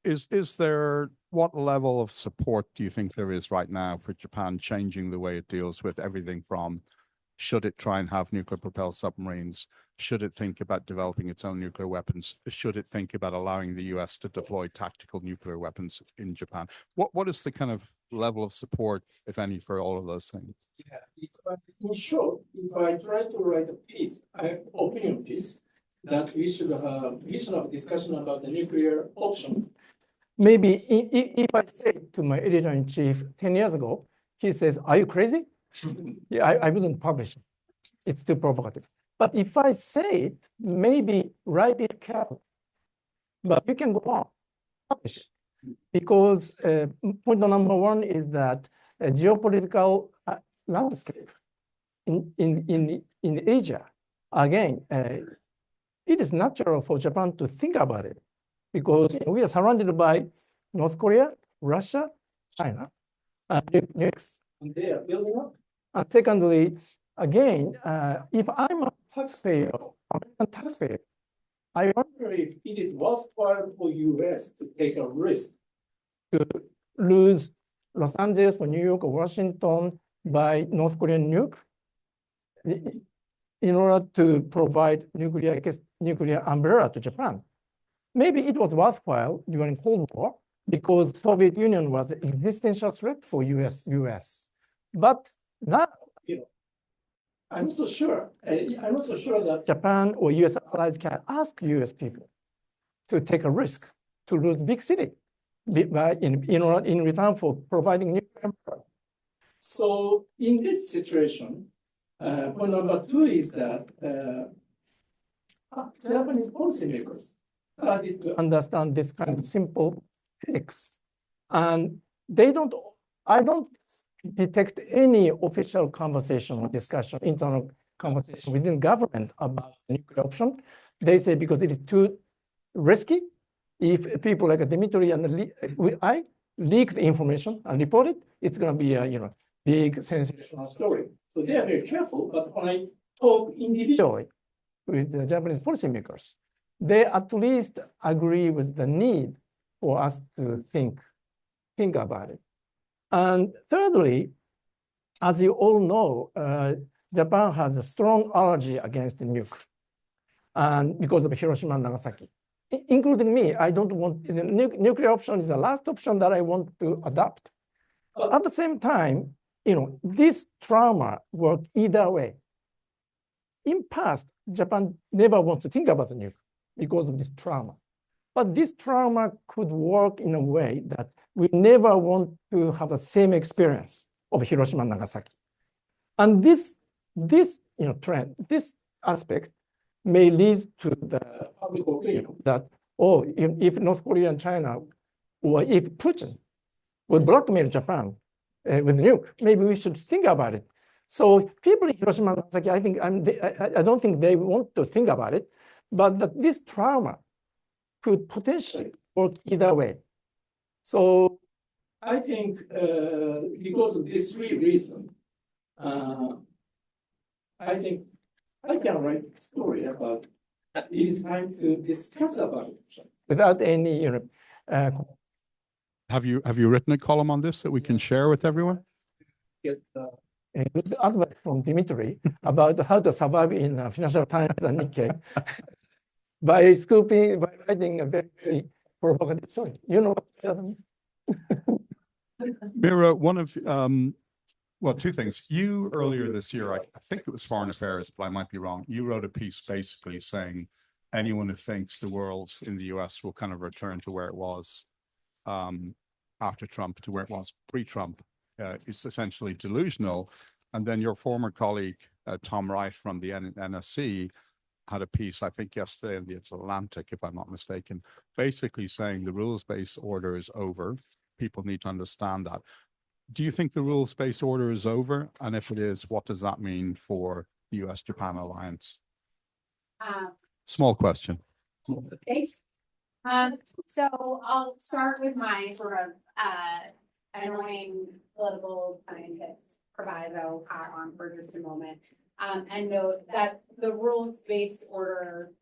S3: Is there, what level of support do you think there is right now for Japan changing the way it deals with everything from, should it try and have nuclear propelled submarines? Should it think about developing its own nuclear weapons? Should it think about allowing the US to deploy tactical nuclear weapons in Japan? What is the kind of level of support, if any, for all of those things?
S5: Yeah, in short, if I try to write a piece, opinion piece, that we should have reasonable discussion about the nuclear option. Maybe if I say to my editor-in-chief 10 years ago, he says, "Are you crazy?" Yeah, I wouldn't publish it. It's too provocative. But if I say it, maybe write it carefully. But you can go on, publish. Because point number one is that a geopolitical landscape in Asia, again, it is natural for Japan to think about it. because we are surrounded by North Korea, Russia, China, and they are building up. And secondly, again, if I'm a taxpayer, American taxpayer, I wonder if it is worthwhile for US to take a risk to lose Los Angeles or New York or Washington by North Korean nuke in order to provide nuclear umbrella to Japan. Maybe it was worthwhile during Cold War because Soviet Union was an existential threat for US. But now, I'm not so sure. I'm not so sure that Japan or US allies can ask US people to take a risk to lose big city in return for providing nuclear power. So in this situation, point number two is that Japanese policymakers started to understand this kind of simple physics. And I don't detect any official conversation or discussion, internal conversation within government about the nuclear option. They say because it is too risky. If people like Demetri and I leak the information and report it, it's going to be a big sensational story. So they are very careful. But when I talk individually with the Japanese policymakers, they at least agree with the need for us to think about it. And thirdly, as you all know, Japan has a strong allergy against the nuke, and because of Hiroshima and Nagasaki, including me. I don't want the nuclear option is the last option that I want to adopt. But at the same time, this trauma works either way. In past, Japan never wants to think about the nuke because of this trauma. But this trauma could work in a way that we never want to have the same experience of Hiroshima and Nagasaki. And this trend, this aspect may lead to the public opinion that, if North Korea and China, or if Putin would blackmail Japan with nuke, maybe we should think about it. So people in Hiroshima and Nagasaki, I don't think they want to think about it, but that this trauma could potentially work either way. So I think because of these three reasons, I think I can write a story about it is time to discuss about it without any
S3: Have you written a column on this that we can share with everyone?
S5: get a good advice from Demetri about how to survive in Financial Times and Nikkei by writing a very provocative story.
S3: Mira, one of two things. You earlier this year, I think it was Foreign Affairs, but I might be wrong. You wrote a piece basically saying anyone who thinks the world in the US will kind of return to where it was after Trump, to where it was pre-Trump, is essentially delusional. And then your former colleague, Tom Wright from the NSC, had a piece, I think yesterday in the Atlantic, if I'm not mistaken, basically saying the rules-based order is over. People need to understand that. Do you think the rules-based order is over? And if it is, what does that mean for the U.S. Japan Alliance? Small question.
S7: Thanks. So I'll start with my sort of annoying political scientist proviso on for just a moment, and note that the rules-based order,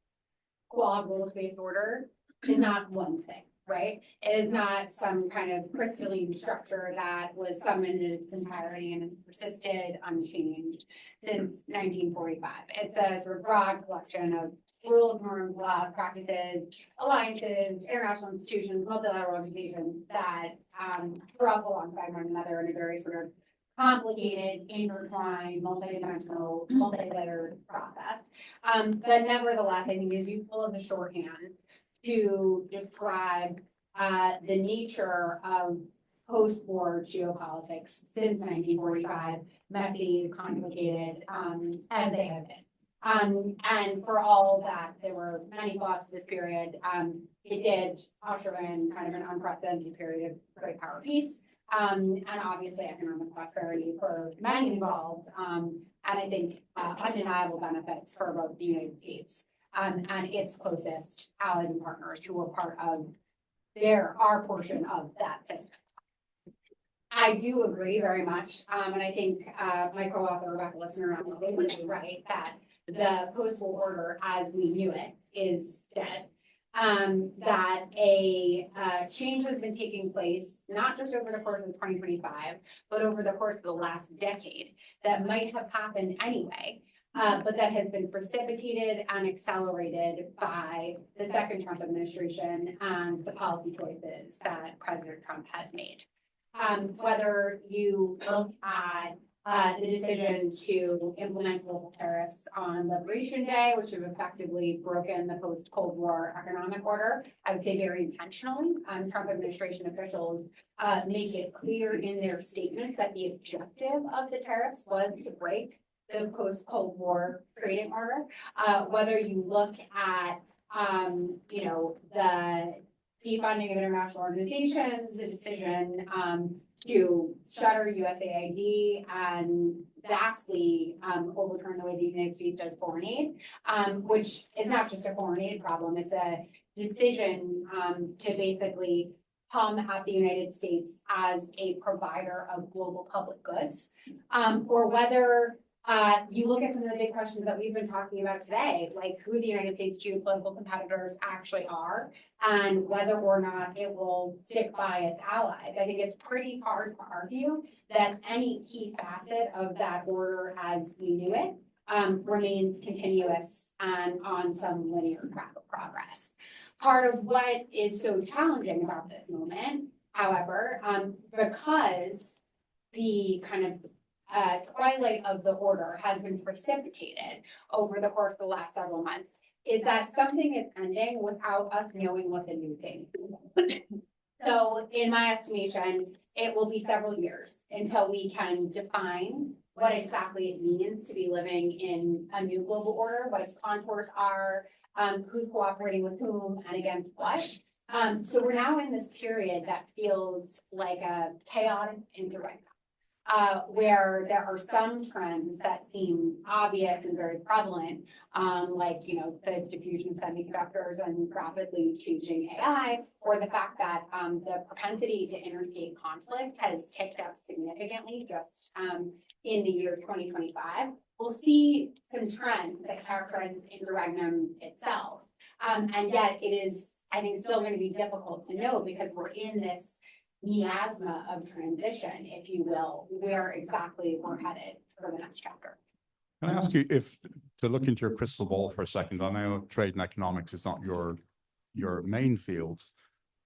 S7: quad rules-based order, is not one thing, right? It is not some kind of crystalline structure that was summoned in its entirety and has persisted unchanged since 1945. It's a sort of broad collection of rules, norms, laws, practices, alliances, international institutions, multilateral organizations that grew up alongside one another in a very sort of complicated, intertwined, multidimensional, multi-layered process. But nevertheless, I think is useful as a shorthand to describe the nature of post-war geopolitics since 1945, messy, complicated, as they have been. And for all that, there were many flaws to this period. It did usher in kind of an unprecedented period of great power peace, and obviously economic prosperity for many involved, and I think undeniable benefits for both the United States and its closest allies and partners who were part of our portion of that system. I do agree very much, and I think my co-author Rebecca Listener is right that the postal order as we knew it is dead. That a change has been taking place, not just over the course of 2025, but over the course of the last decade that might have happened anyway, but that has been precipitated and accelerated by the second Trump administration and the policy choices that President Trump has made. Whether you look at the decision to implement global tariffs on Liberation Day, which have effectively broken the post-Cold War economic order, I would say very intentionally. Trump administration officials make it clear in their statements that the objective of the tariffs was to break the post-Cold War trading order. Whether you look at, the defunding of international organizations, the decision to shutter USAID and vastly overturn the way the United States does foreign aid, which is not just a foreign aid problem, it's a decision to basically come at the United States as a provider of global public goods, or whether you look at some of the big questions that we've been talking about today, like who the United States geopolitical competitors actually are and whether or not it will stick by its allies. I think it's pretty hard to argue that any key facet of that order as we knew it remains continuous and on some linear track of progress. Part of what is so challenging about this moment, however, because the kind of twilight of the order has been precipitated over the course of the last several months, is that something is ending without us knowing what the new thing is. So in my estimation, it will be several years until we can define what exactly it means to be living in a new global order, what its contours are, who's cooperating with whom and against what. So we're now in this period that feels like a chaotic interregnum. Where there are some trends that seem obvious and very prevalent, like, the diffusion of semiconductors and rapidly changing AI, or the fact that the propensity to interstate conflict has ticked up significantly just in the year 2025. We'll see some trends that characterize this interregnum itself. And yet it is, I think, still going to be difficult to know because we're in this miasma of transition, if you will, where exactly we're headed for the next chapter.
S3: Can I ask you to look into your crystal ball for a second? I know trade and economics is not your main field,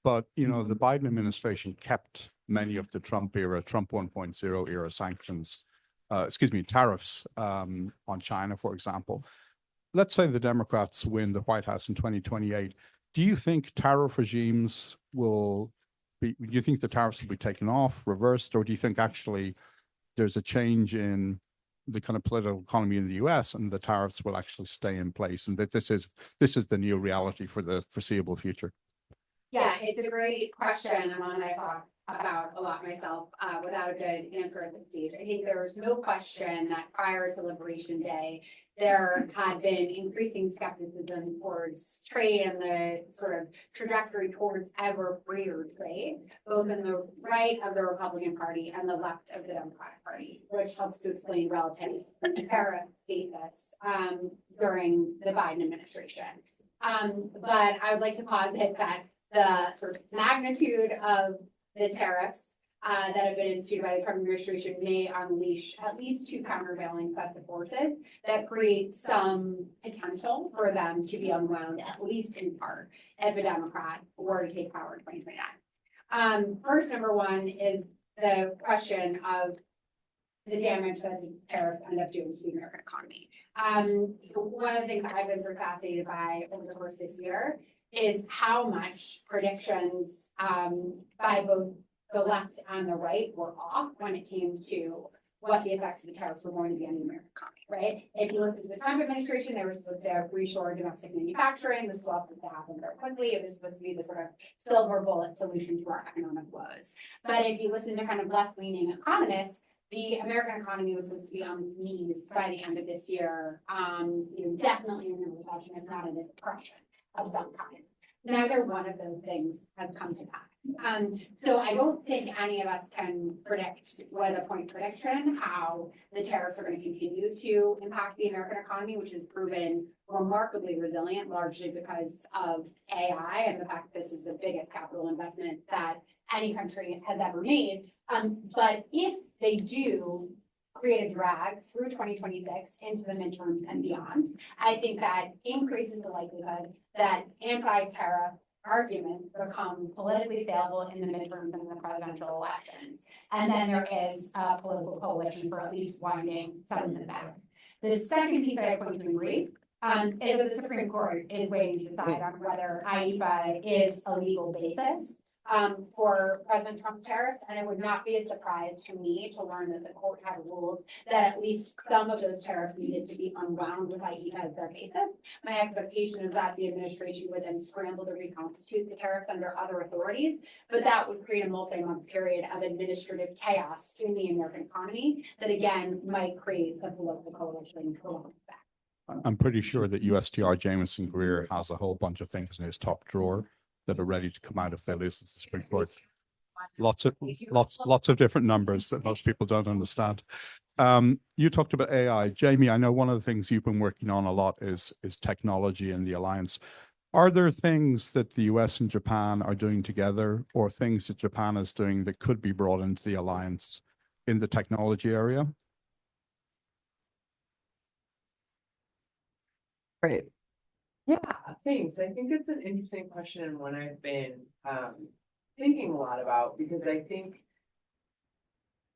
S3: but the Biden administration kept many of the Trump 1.0 era sanctions, tariffs on China, for example. Let's say the Democrats win the White House in 2028. Do you think tariff regimes do you think the tariffs will be taken off, reversed, or do you think actually there's a change in the kind of political economy in the US and the tariffs will actually stay in place and that this is the new reality for the foreseeable future?
S7: Yeah, it's a great question and one that I thought about a lot myself without a good answer at this stage. I think there's no question that prior to Liberation Day, there had been increasing skepticism towards trade and the sort of trajectory towards ever freer trade, both in the right of the Republican Party and the left of the Democratic Party, which helps to explain relative tariff status during the Biden administration. But I would like to posit that the sort of magnitude of the tariffs that have been instituted by the Trump administration may unleash at least two countervailing sets of forces that create some potential for them to be unwound, at least in part, if a Democrat were to take power in 2029. First, number one is the question of the damage that the tariffs end up doing to the American economy. One of the things I've been fascinated by over the course of this year is how much predictions by both the left and the right were off when it came to what the effects of the tariffs were going to be on the American economy, right? If you listen to the Trump administration, they were supposed to reshore domestic manufacturing. This was all supposed to happen very quickly. It was supposed to be the sort of silver bullet solution to our economic woes. But if you listen to kind of left-leaning economists, the American economy was supposed to be on its knees by the end of this year, definitely in a recession, if not in a depression of some kind. Neither one of those things has come to pass. So I don't think any of us can predict with a point prediction how the tariffs are going to continue to impact the American economy, which has proven remarkably resilient, largely because of AI and the fact that this is the biggest capital investment that any country has ever made. But if they do create a drag through 2026 into the midterms and beyond, I think that increases the likelihood that anti-tariff arguments become politically saleable in the midterms and the presidential elections. And then there is a political coalition for at least winding some of them back. The second piece that I point to in brief is that the Supreme Court is waiting to decide on whether IEEPA is a legal basis for President Trump's tariffs, and it would not be a surprise to me to learn that the court had ruled that at least some of those tariffs needed to be unwound with IEEPA as their basis. My expectation is that the administration would then scramble to reconstitute the tariffs under other authorities, but that would create a multi-month period of administrative chaos in the American economy that again might create the political coalition for back.
S3: I'm pretty sure that USTR Jameson Greer has a whole bunch of things in his top drawer that are ready to come out if they lose the Supreme Court. Lots of different numbers that most people don't understand. You talked about AI. Jamie, I know one of the things you've been working on a lot is technology in the alliance. Are there things that the US and Japan are doing together, or things that Japan is doing that could be brought into the alliance in the technology area?
S4: Right. Yeah, thanks. I think it's an interesting question and one I've been thinking a lot about, because I think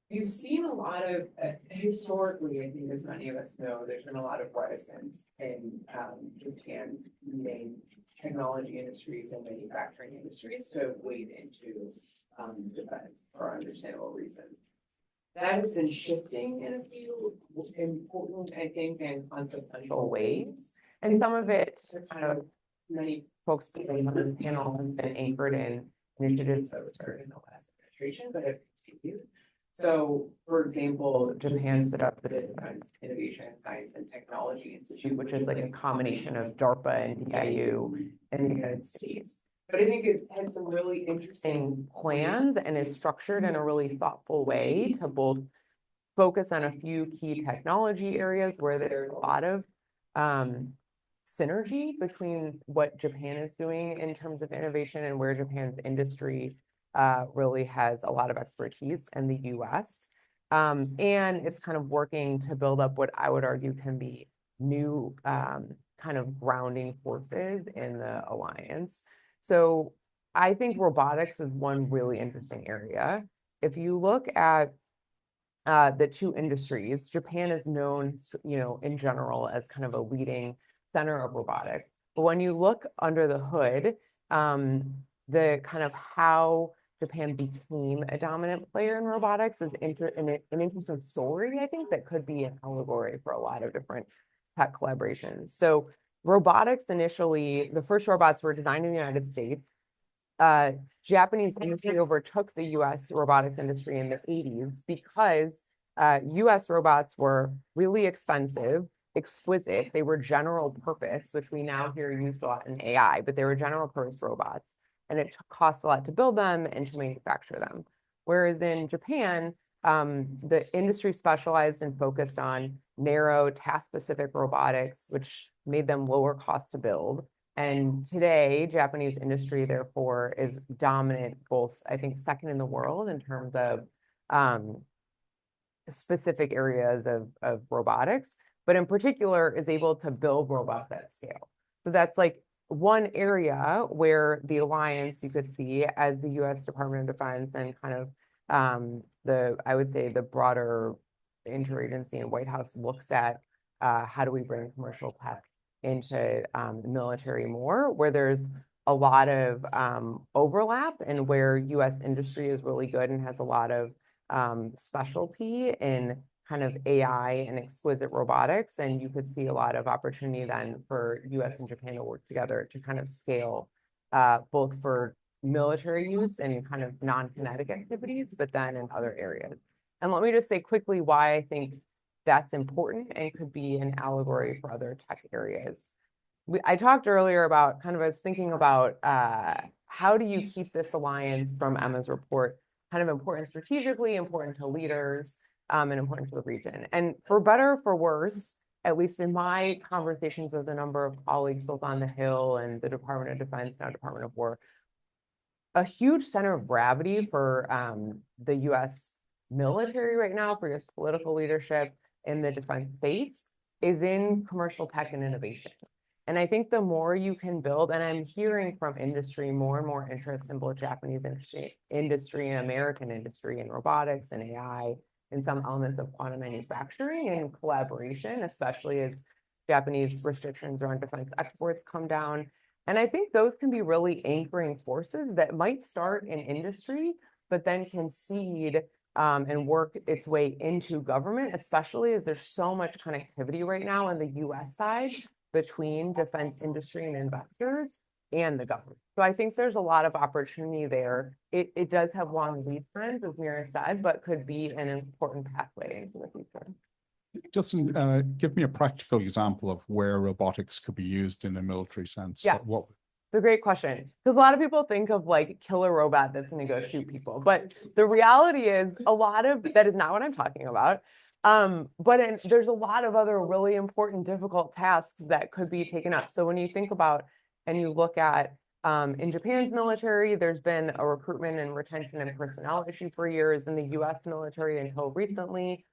S4: you've seen a lot of, historically, I think as many of us know, there's been a lot of reticence in Japan's main technology industries and manufacturing industries to wade into defense for understandable reasons. That has been shifting in a few important, I think, and consequential ways. And some of it, kind of, many folks on the panel have been anchored in initiatives that were started in the last administration, but have continued. So, for example, Japan set up the Defense Innovation, Science and Technology Institute, which is like a combination of DARPA and DIU in the United States. But I think it's had some really interesting plans and is structured in a really thoughtful way to both focus on a few key technology areas where there's a lot of synergy between what Japan is doing in terms of innovation and where Japan's industry really has a lot of expertise in the US. And it's kind of working to build up what I would argue can be new kind of grounding forces in the alliance. So I think robotics is one really interesting area. If you look at the two industries, Japan is known, in general as kind of a leading center of robotics. But when you look under the hood, the kind of how Japan became a dominant player in robotics is an interesting story, I think, that could be an allegory for a lot of different tech collaborations. So robotics initially, the first robots were designed in the United States. Japanese industry overtook the US robotics industry in the 80s because US robots were really expensive, exquisite. They were general purpose, which we now hear used a lot in AI, but they were general purpose robots. And it costs a lot to build them and to manufacture them. Whereas in Japan, the industry specialized and focused on narrow task-specific robotics, which made them lower cost to build. And today, Japanese industry, therefore, is dominant, both, I think, second in the world in terms of specific areas of robotics, but in particular is able to build robots at scale. So that's like one area where the alliance, you could see, as the US Department of Defense and kind of I would say the broader interagency and White House looks at how do we bring commercial tech into the military more, where there's a lot of overlap and where US industry is really good and has a lot of specialty in kind of AI and exquisite robotics. And you could see a lot of opportunity then for US and Japan to work together to kind of scale both for military use and kind of non-kinetic activities, but then in other areas. And let me just say quickly why I think that's important and could be an allegory for other tech areas. I talked earlier about I was thinking about how do you keep this alliance from Emma's report kind of important strategically, important to leaders, and important to the region. And for better or for worse, at least in my conversations with a number of colleagues both on the Hill and the Department of Defense, now Department of War, a huge center of gravity for the U.S. military right now, for U.S. political leadership in the defense space, is in commercial tech and innovation. And I think the more you can build, and I'm hearing from industry more and more interest in both Japanese industry and American industry in robotics and AI, and some elements of quantum manufacturing and collaboration, especially as Japanese restrictions around defense exports come down. And I think those can be really anchoring forces that might start in industry, but then can seed and work its way into government, especially as there's so much connectivity right now on the US side between defense industry and investors and the government. So I think there's a lot of opportunity there. It does have long lead times, as Mira said, but could be an important pathway into the future.
S3: Just give me a practical example of where robotics could be used in a military sense.
S4: Yeah. It's a great question, because a lot of people think of like killer robot that's going to go shoot people, but the reality is a lot of that is not what I'm talking about. But there's a lot of other really important, difficult tasks that could be taken up. So when you think about and you look at in Japan's military, there's been a recruitment and retention and personnel issue for years. In the U.S. military until recently,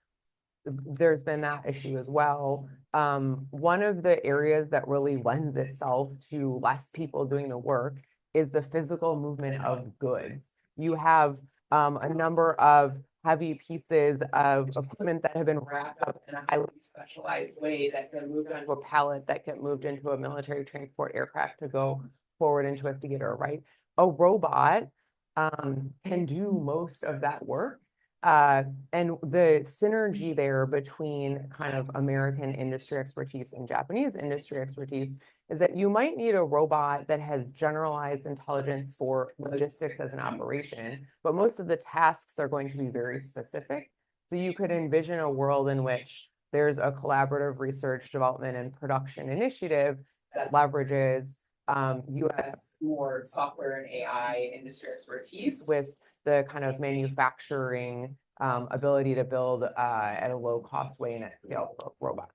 S4: there's been that issue as well. One of the areas that really lends itself to less people doing the work is the physical movement of goods. You have a number of heavy pieces of equipment that have been wrapped up in a highly specialized way that get moved onto a pallet, that get moved into a military transport aircraft to go forward into a theater, right? A robot can do most of that work. And the synergy there between kind of American industry expertise and Japanese industry expertise is that you might need a robot that has generalized intelligence for logistics as an operation, but most of the tasks are going to be very specific. So you could envision a world in which there's a collaborative research, development, and production initiative that leverages U.S. more software and AI industry expertise with the kind of manufacturing ability to build at a low cost way and at scale robots.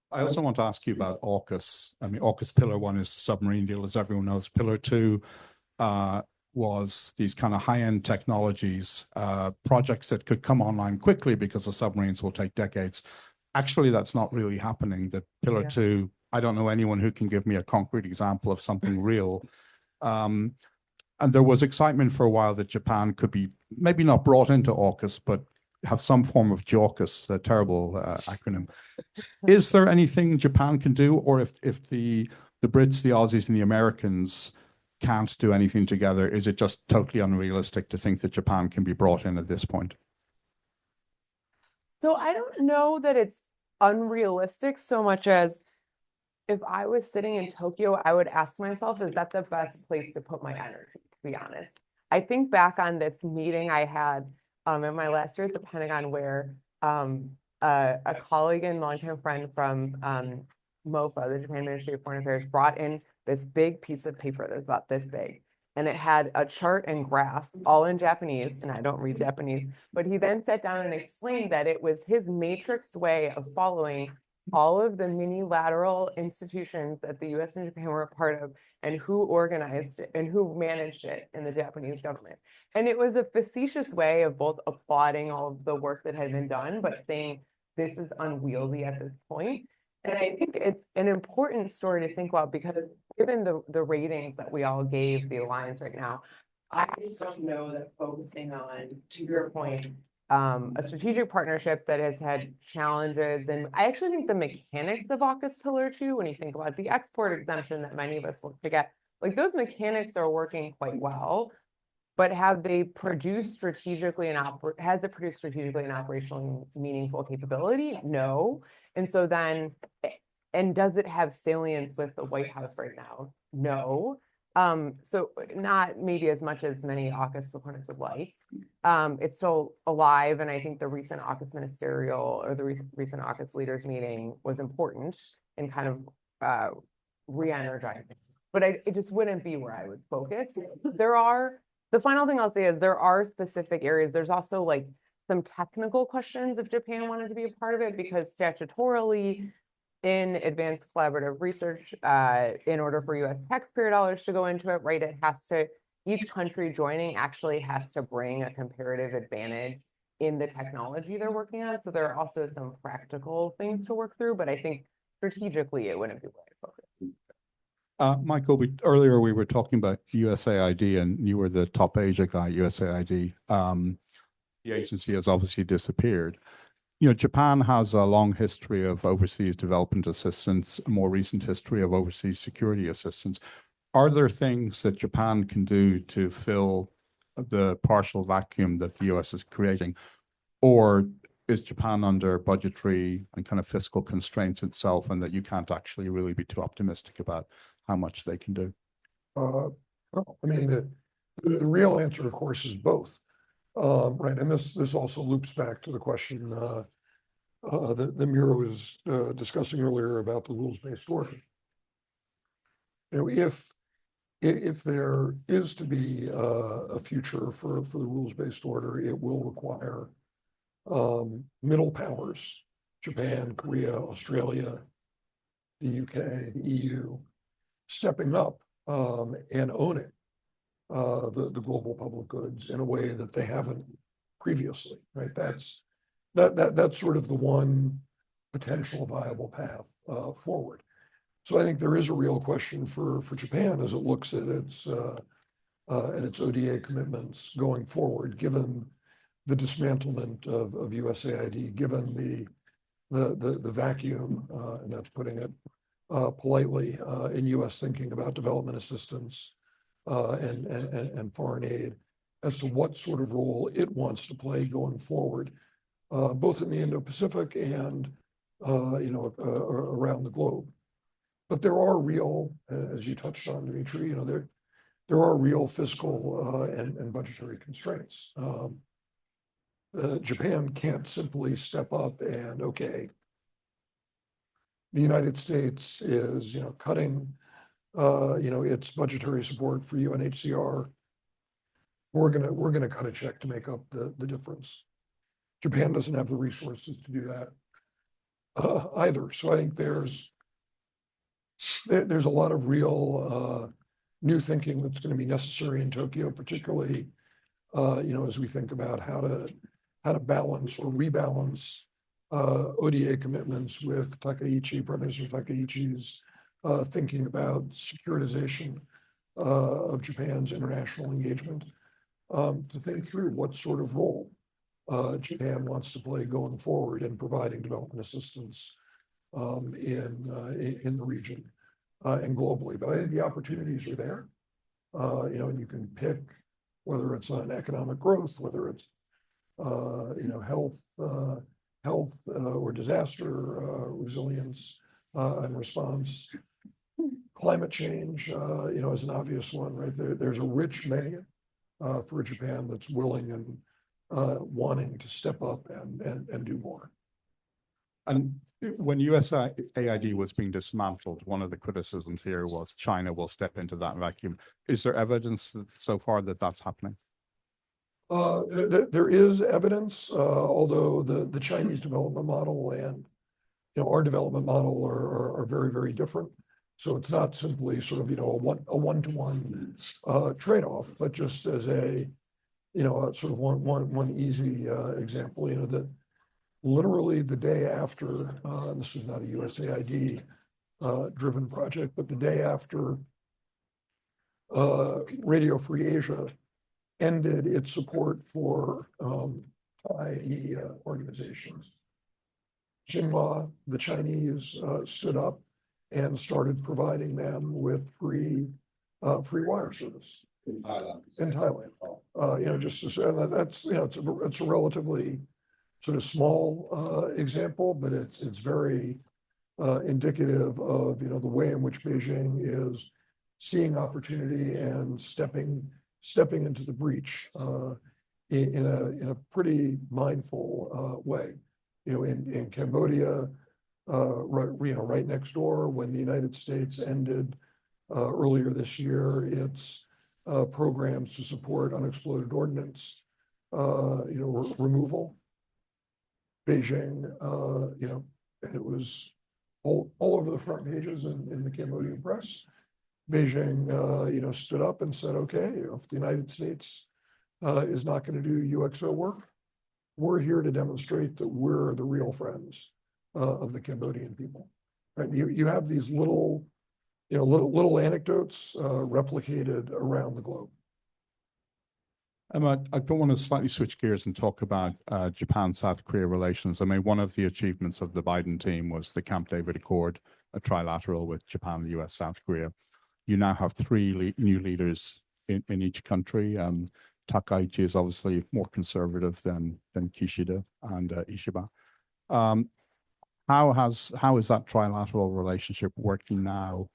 S3: I also want to ask you about AUKUS. I mean, AUKUS Pillar 1 is the submarine deal, as everyone knows. Pillar 2 was these kind of high-end technologies, projects that could come online quickly because the submarines will take decades. Actually, that's not really happening. The Pillar 2, I don't know anyone who can give me a concrete example of something real. And there was excitement for a while that Japan could be maybe not brought into AUKUS, but have some form of JAWKUS, a terrible acronym. Is there anything Japan can do, or if the Brits, the Aussies, and the Americans can't do anything together, is it just totally unrealistic to think that Japan can be brought in at this point?
S4: So I don't know that it's unrealistic so much as if I was sitting in Tokyo, I would ask myself, is that the best place to put my energy, to be honest? I think back on this meeting I had in my last year at the Pentagon where a colleague and longtime friend from MOFA, the Japan Ministry of Foreign Affairs, brought in this big piece of paper that was about this big. And it had a chart and graph all in Japanese, and I don't read Japanese, but he then sat down and explained that it was his matrix way of following all of the minilateral institutions that the US and Japan were a part of and who organized it and who managed it in the Japanese government. And it was a facetious way of both applauding all of the work that had been done, but saying this is unwieldy at this point. And I think it's an important story to think about because given the ratings that we all gave the alliance right now, I just don't know that focusing on, to your point, a strategic partnership that has had challenges. And I actually think the mechanics of AUKUS Pillar 2, when you think about the export exemption that many of us look to get, like those mechanics are working quite well. But have they produced strategically and has it produced strategically and operationally meaningful capability? No. And so then, and does it have salience with the White House right now? No. So not maybe as much as many AUKUS proponents would like. It's still alive, and I think the recent AUKUS ministerial or the recent AUKUS leaders meeting was important in kind of re-energizing. But it just wouldn't be where I would focus. The final thing I'll say is there are specific areas. There's also like some technical questions if Japan wanted to be a part of it, because statutorily in advanced collaborative research, in order for US taxpayer dollars to go into it, right, each country joining actually has to bring a comparative advantage in the technology they're working on. So there are also some practical things to work through, but I think strategically it wouldn't be where I focus.
S3: Michael, earlier we were talking about USAID and you were the top Asia guy, USAID. The agency has obviously disappeared. You know, Japan has a long history of overseas development assistance, a more recent history of overseas security assistance. Are there things that Japan can do to fill the partial vacuum that the US is creating? Or is Japan under budgetary and kind of fiscal constraints itself, and that you can't actually really be too optimistic about how much they can do?
S6: Well, I mean, the real answer, of course, is both. Right, and this also loops back to the question that Mira was discussing earlier about the rules-based order. You know, if there is to be a future for the rules-based order, it will require middle powers, Japan, Korea, Australia, the UK, the EU, stepping up and owning the global public goods in a way that they haven't previously, right? That's sort of the one potential viable path forward. So I think there is a real question for Japan as it looks at its ODA commitments going forward, given the dismantlement of USAID, given the vacuum, and that's putting it politely, in US thinking about development assistance and foreign aid, as to what sort of role it wants to play going forward, both in the Indo-Pacific and around the globe. But there are real, as you touched on, Demetri, there are real fiscal and budgetary constraints. Japan can't simply step up and, okay, the United States is cutting its budgetary support for UNHCR. We're gonna cut a check to make up the difference. Japan doesn't have the resources to do that either. So I think there's a lot of real new thinking that's going to be necessary in Tokyo, particularly as we think about how to balance or rebalance ODA commitments with Takaichi, Prime Minister Takaichi's thinking about securitization of Japan's international engagement, to think through what sort of role Japan wants to play going forward in providing development assistance in the region and globally. But I think the opportunities are there. And you can pick whether it's on economic growth, whether it's health or disaster resilience and response. Climate change, is an obvious one, right? There's a rich menu for Japan that's willing and wanting to step up and do more.
S3: And when USAID was being dismantled, one of the criticisms here was China will step into that vacuum. Is there evidence so far that that's happening?
S6: There is evidence, although the Chinese development model and our development model are very, very different. So it's not simply sort of a one-to-one trade-off, but just as a sort of one easy example, that literally the day after, this is not a USAID driven project, but the day after Radio Free Asia ended its support for Thai organizations, Xinhua, the Chinese, stood up and started providing them with free wire service in Thailand. It's a relatively sort of small example, but it's very indicative of the way in which Beijing is seeing opportunity and stepping into the breach in a pretty mindful way. In Cambodia, right next door, when the United States ended earlier this year its programs to support unexploded ordnance, removal. Beijing, and it was all over the front pages in the Cambodian press. Beijing, stood up and said, okay, if the United States is not going to do UXO work, we're here to demonstrate that we're the real friends of the Cambodian people. Right? You have these little anecdotes replicated around the globe.
S3: Emma, I don't want to slightly switch gears and talk about Japan-South Korea relations. I mean, one of the achievements of the Biden team was the Camp David Accord, a trilateral with Japan, the U.S., South Korea. You now have three new leaders in each country. Takaichi is obviously more conservative than Kishida and Ishiba. How is that trilateral relationship working now?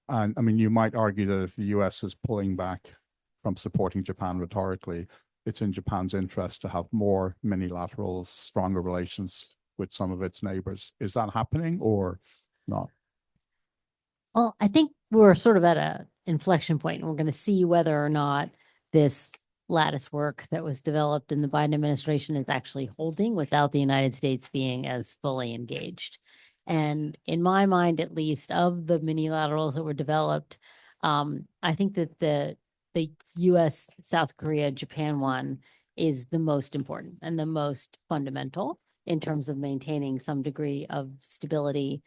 S3: And I mean, you might argue that if the U.S. is pulling back from supporting Japan rhetorically, it's in Japan's interest to have more minilaterals, stronger relations with some of its neighbors. Is that happening or not?
S1: Well, I think we're sort of at an inflection point, and we're going to see whether or not this lattice work that was developed in the Biden administration is actually holding without the United States being as fully engaged. And in my mind, at least, of the minilaterals that were developed, I think that the U.S., South Korea, Japan one is the most important and the most fundamental in terms of maintaining some degree of stability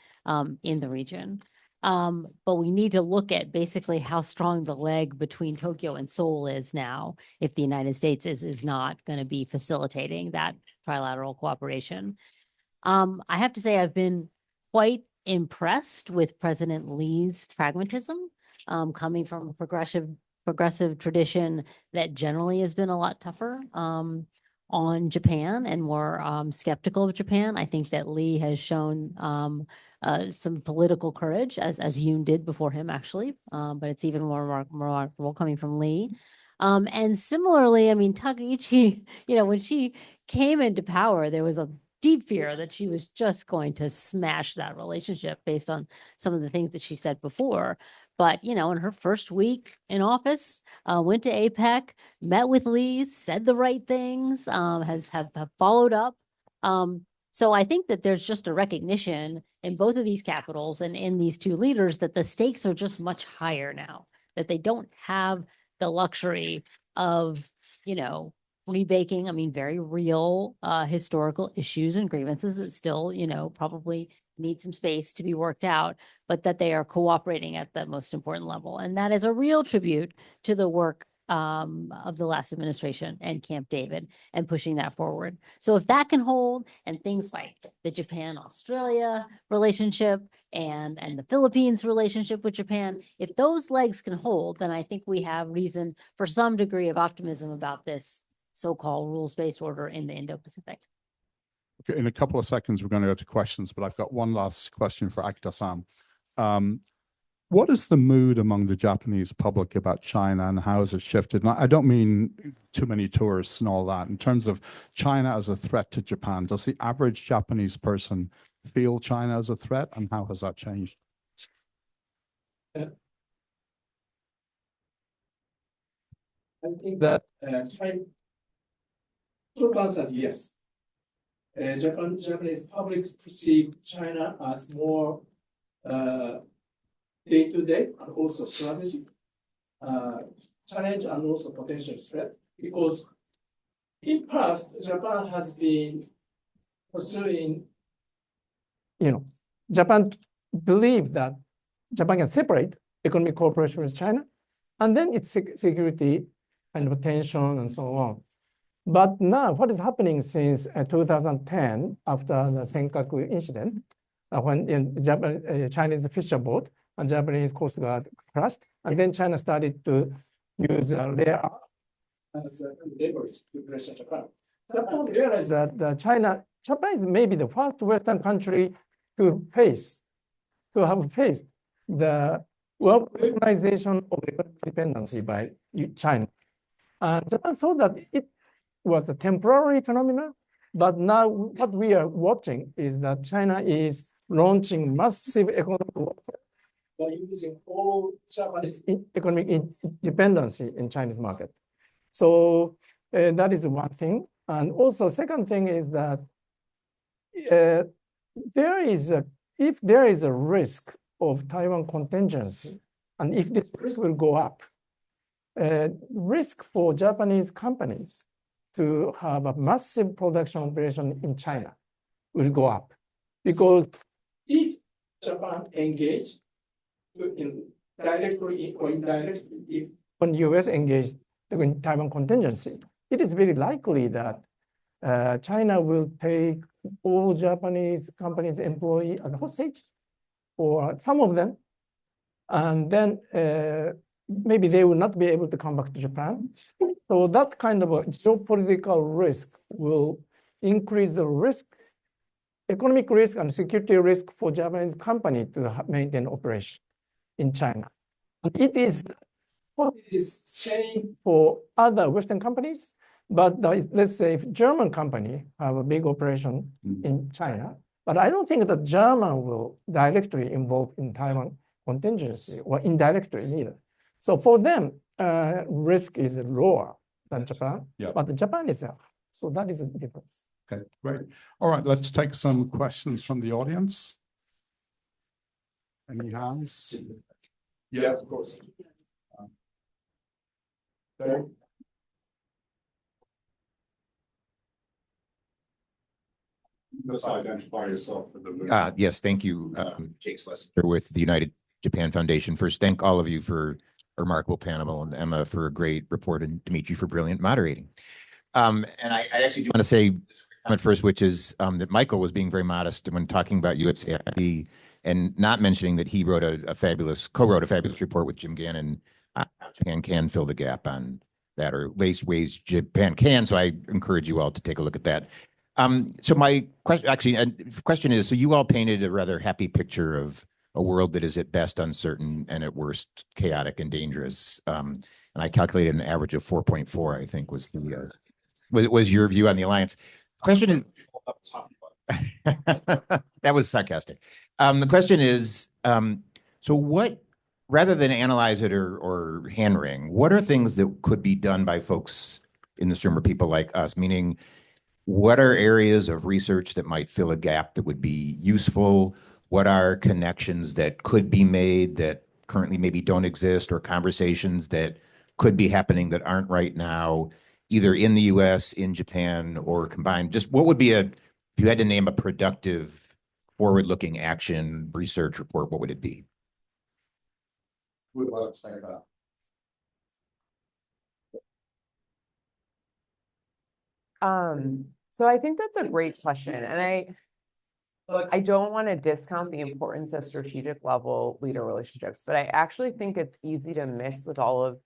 S1: in the region. But we need to look at basically how strong the leg between Tokyo and Seoul is now if the United States is not going to be facilitating that trilateral cooperation. I have to say I've been quite impressed with President Lee's pragmatism, coming from a progressive tradition that generally has been a lot tougher on Japan and more skeptical of Japan. I think that Lee has shown some political courage, as Yoon did before him, actually, but it's even more remarkable coming from Lee. And similarly, I mean, Takaichi, when she came into power, there was a deep fear that she was just going to smash that relationship based on some of the things that she said before. But, in her first week in office, went to APEC, met with Lee, said the right things, have followed up. So I think that there's just a recognition in both of these capitals and in these two leaders that the stakes are just much higher now, that they don't have the luxury of, rebaking, I mean, very real historical issues and grievances that still, probably need some space to be worked out, but that they are cooperating at the most important level. And that is a real tribute to the work of the last administration and Camp David and pushing that forward. So if that can hold, and things like the Japan-Australia relationship and the Philippines relationship with Japan, if those legs can hold, then I think we have reason for some degree of optimism about this so-called rules-based order in the Indo-Pacific.
S3: Okay, in a couple of seconds, we're going to go to questions, but I've got one last question for Akita-san. What is the mood among the Japanese public about China and how has it shifted? And I don't mean too many tourists and all that. In terms of China as a threat to Japan, does the average Japanese person feel China as a threat, and how has that changed?
S5: I think that short answer is yes. Japanese public perceive China as more day-to-day and also strategy, challenge and also potential threat, because in past, Japan has been pursuing, Japan believed that Japan can separate economic cooperation with China, and then its security and potential and so on. But now, what is happening since 2010, after the Senkaku incident, when Chinese fisher boat and Japanese Coast Guard crashed, and then China started to use rare earth as leverage to pressure Japan. Japan realized that Japan is maybe the first Western country to have faced the well, weaponization of dependency by China. And Japan thought that it was a temporary phenomenon, but now what we are watching is that China is launching massive economic warfare by using all Japanese economic dependency in Chinese market. So that is one thing. And also second thing is that if there is a risk of Taiwan contingency, and if this risk will go up, risk for Japanese companies to have a massive production operation in China will go up. Because if Japan engage in directly or indirectly, if when US engaged in Taiwan contingency, it is very likely that China will take all Japanese companies' employees as hostage, or some of them, and then maybe they will not be able to come back to Japan. So that kind of a geopolitical risk will increase the risk, economic risk and security risk for Japanese company to maintain operation in China. And it is same for other Western companies, but let's say if German company have a big operation in China, but I don't think that German will directly involve in Taiwan contingency or indirectly neither. So for them, risk is lower than Japan, but Japan is up. So that is the difference.
S3: Okay, great. All right, let's take some questions from the audience. Any hands? Yeah, of course. There. Let's identify yourself for the
S8: Yes, thank you. Jake Schlesinger with the United Japan Foundation. First, thank all of you for a remarkable panel, and Emma for a great report, and Demetri for brilliant moderating. And I actually do want to say comment first, which is that Michael was being very modest when talking about USAID and not mentioning that he wrote co-wrote a fabulous report with Jim Gannon. Japan can fill the gap on that, or at least ways Japan can. So I encourage you all to take a look at that. So my question is, so you all painted a rather happy picture of a world that is at best uncertain and at worst chaotic and dangerous. And I calculated an average of 4.4, I think was the was your view on the alliance. Question is, that was sarcastic. The question is, so what, rather than analyze it or hand wring, what are things that could be done by folks in this room or people like us? Meaning, what are areas of research that might fill a gap that would be useful? What are connections that could be made that currently maybe don't exist, or conversations that could be happening that aren't right now, either in the US, in Japan, or combined? Just what would be if you had to name a productive, forward-looking action research report, what would it be?
S3: What would I say about?
S4: So I think that's a great question. And I don't want to discount the importance of strategic level leader relationships, but I actually think it's easy to miss with all of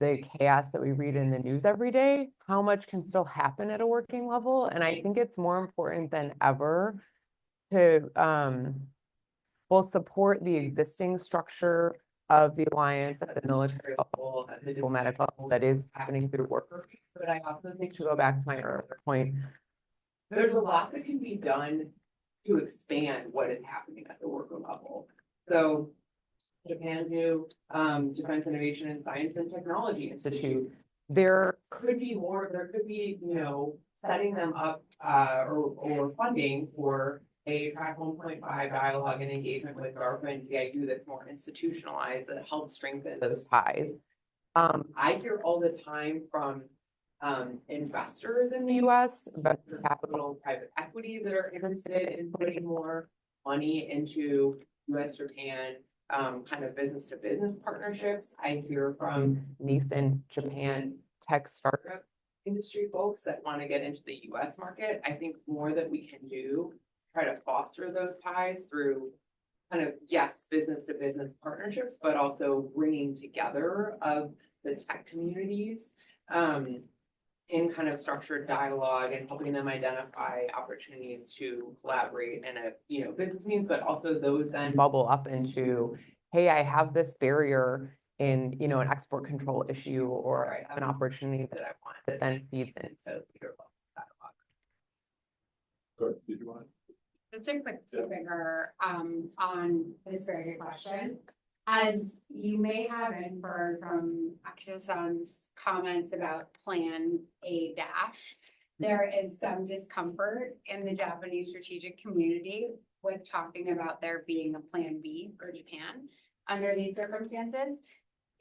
S4: the chaos that we read in the news every day, how much can still happen at a working level. And I think it's more important than ever to both support the existing structure of the alliance at the military level, at the diplomatic level that is happening through worker peace. But I also think, to go back to my earlier point, there's a lot that can be done to expand what is happening at the worker level. So Japan's new Defense Innovation and Science and Technology Institute, there could be more, setting them up or funding for a track 1.5 dialogue and engagement with government DIU that's more institutionalized, that helps strengthen those ties. I hear all the time from investors in the US, venture capital, private equity, that are interested in putting more money into US Japan kind of business to business partnerships. I hear from nascent Japan tech startup industry folks that want to get into the US market. I think more that we can do, try to foster those ties through kind of, yes, business to business partnerships, but also bringing together of the tech communities in kind of structured dialogue and helping them identify opportunities to collaborate in a business means, but also those then bubble up into hey, I have this barrier in, you know, an export control issue, or I have an opportunity that I want, that then feeds into leader level dialogue.
S3: Good. Did you want to?
S7: Just a quick trigger on this very good question. As you may have inferred from Akita-san's comments about Plan A dash, there is some discomfort in the Japanese strategic community with talking about there being a Plan B for Japan under these circumstances.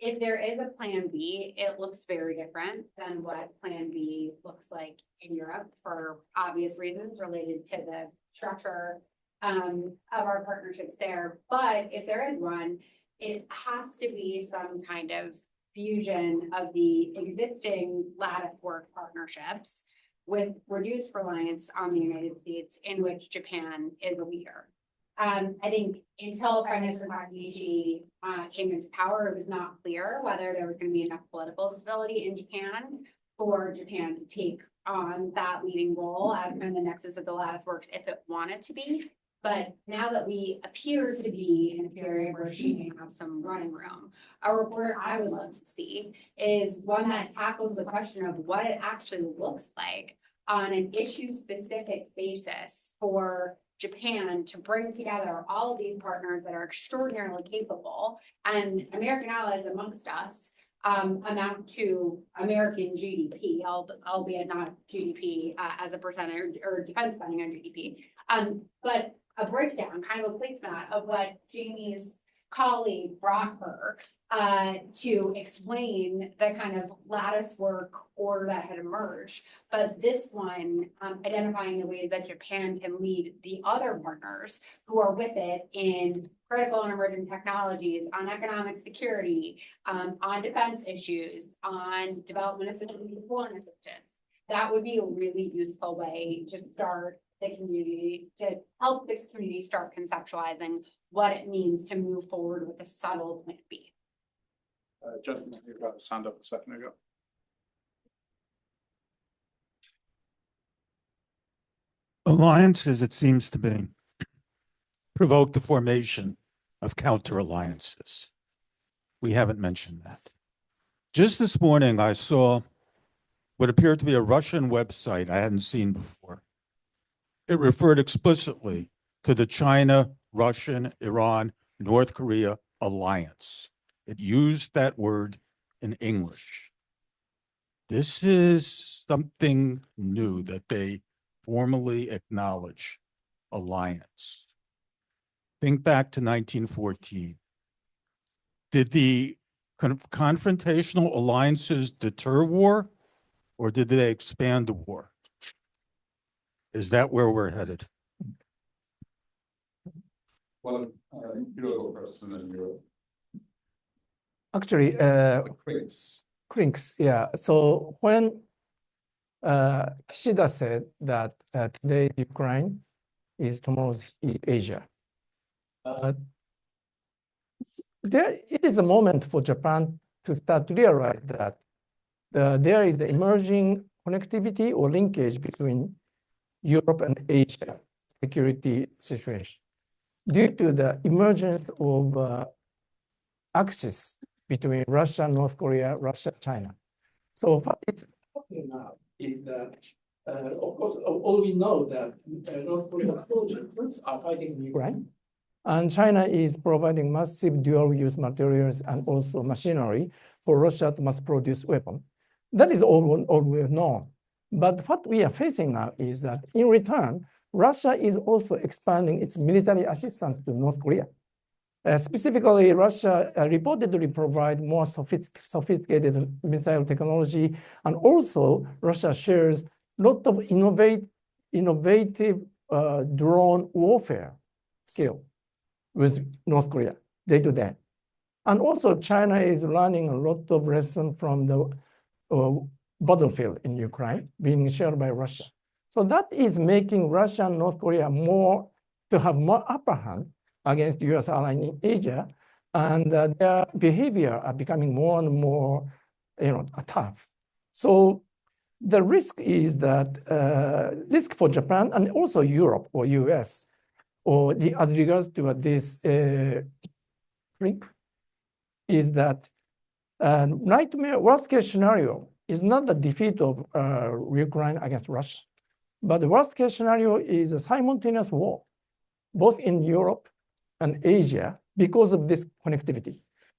S7: If there is a Plan B, it looks very different than what Plan B looks like in Europe for obvious reasons related to the structure of our partnerships there. But if there is one, it has to be some kind of fusion of the existing lattice work partnerships with reduced reliance on the United States, in which Japan is a leader. I think until Prime Minister Takaichi came into power, it was not clear whether there was going to be enough political stability in Japan for Japan to take on that leading role in the nexus of the lattice works if it wanted to be. But now that we appear to be in a period where she may have some running room, a report I would love to see is one that tackles the question of what it actually looks like on an issue-specific basis for Japan to bring together all of these partners that are extraordinarily capable, and American allies amongst us amount to American GDP, albeit not GDP as a percentage or defense spending on GDP, but a breakdown, kind of a placemat of what Jamie's colleague brought her to explain the kind of lattice work order that had emerged. But this one, identifying the ways that Japan can lead the other partners who are with it in critical and emerging technologies, on economic security, on defense issues, on development assistance and foreign assistance. That would be a really useful way to start the community, to help this community start conceptualizing what it means to move forward with a subtle Plan B.
S3: Gentleman, you got a hand up a second ago.
S9: Alliances, it seems to be, provoke the formation of counter alliances. We haven't mentioned that. Just this morning, I saw what appeared to be a Russian website I hadn't seen before. It referred explicitly to the China, Russian, Iran, North Korea alliance. It used that word in English. This is something new that they formally acknowledge alliance. Think back to 1914. Did the confrontational alliances deter war, or did they expand the war? Is that where we're headed?
S3: Well, you go first and then you.
S5: Actually, Crinks, yeah. So when Kishida said that today Ukraine is tomorrow's Asia, it is a moment for Japan to start to realize that there is the emerging connectivity or linkage between Europe and Asia security situation due to the emergence of axis between Russia, North Korea, Russia, China. So what is happening now is that, of course, all we know that North Korea's troops are fighting in Ukraine, and China is providing massive dual-use materials and also machinery for Russia to mass-produce weapons. That is all we know. But what we are facing now is that in return, Russia is also expanding its military assistance to North Korea. Specifically, Russia reportedly provide more sophisticated missile technology, and also Russia shares a lot of innovative drone warfare skill with North Korea. They do that. And also China is learning a lot of lessons from the battlefield in Ukraine being shared by Russia. So that is making Russia and North Korea to have more upper hand against the U.S. ally in Asia, and their behavior are becoming more and more, tough. So the risk is that risk for Japan and also Europe or U.S. or as regards to this trip is that nightmare worst case scenario is not the defeat of Ukraine against Russia, but the worst case scenario is a simultaneous war, both in Europe and Asia, because of this connectivity.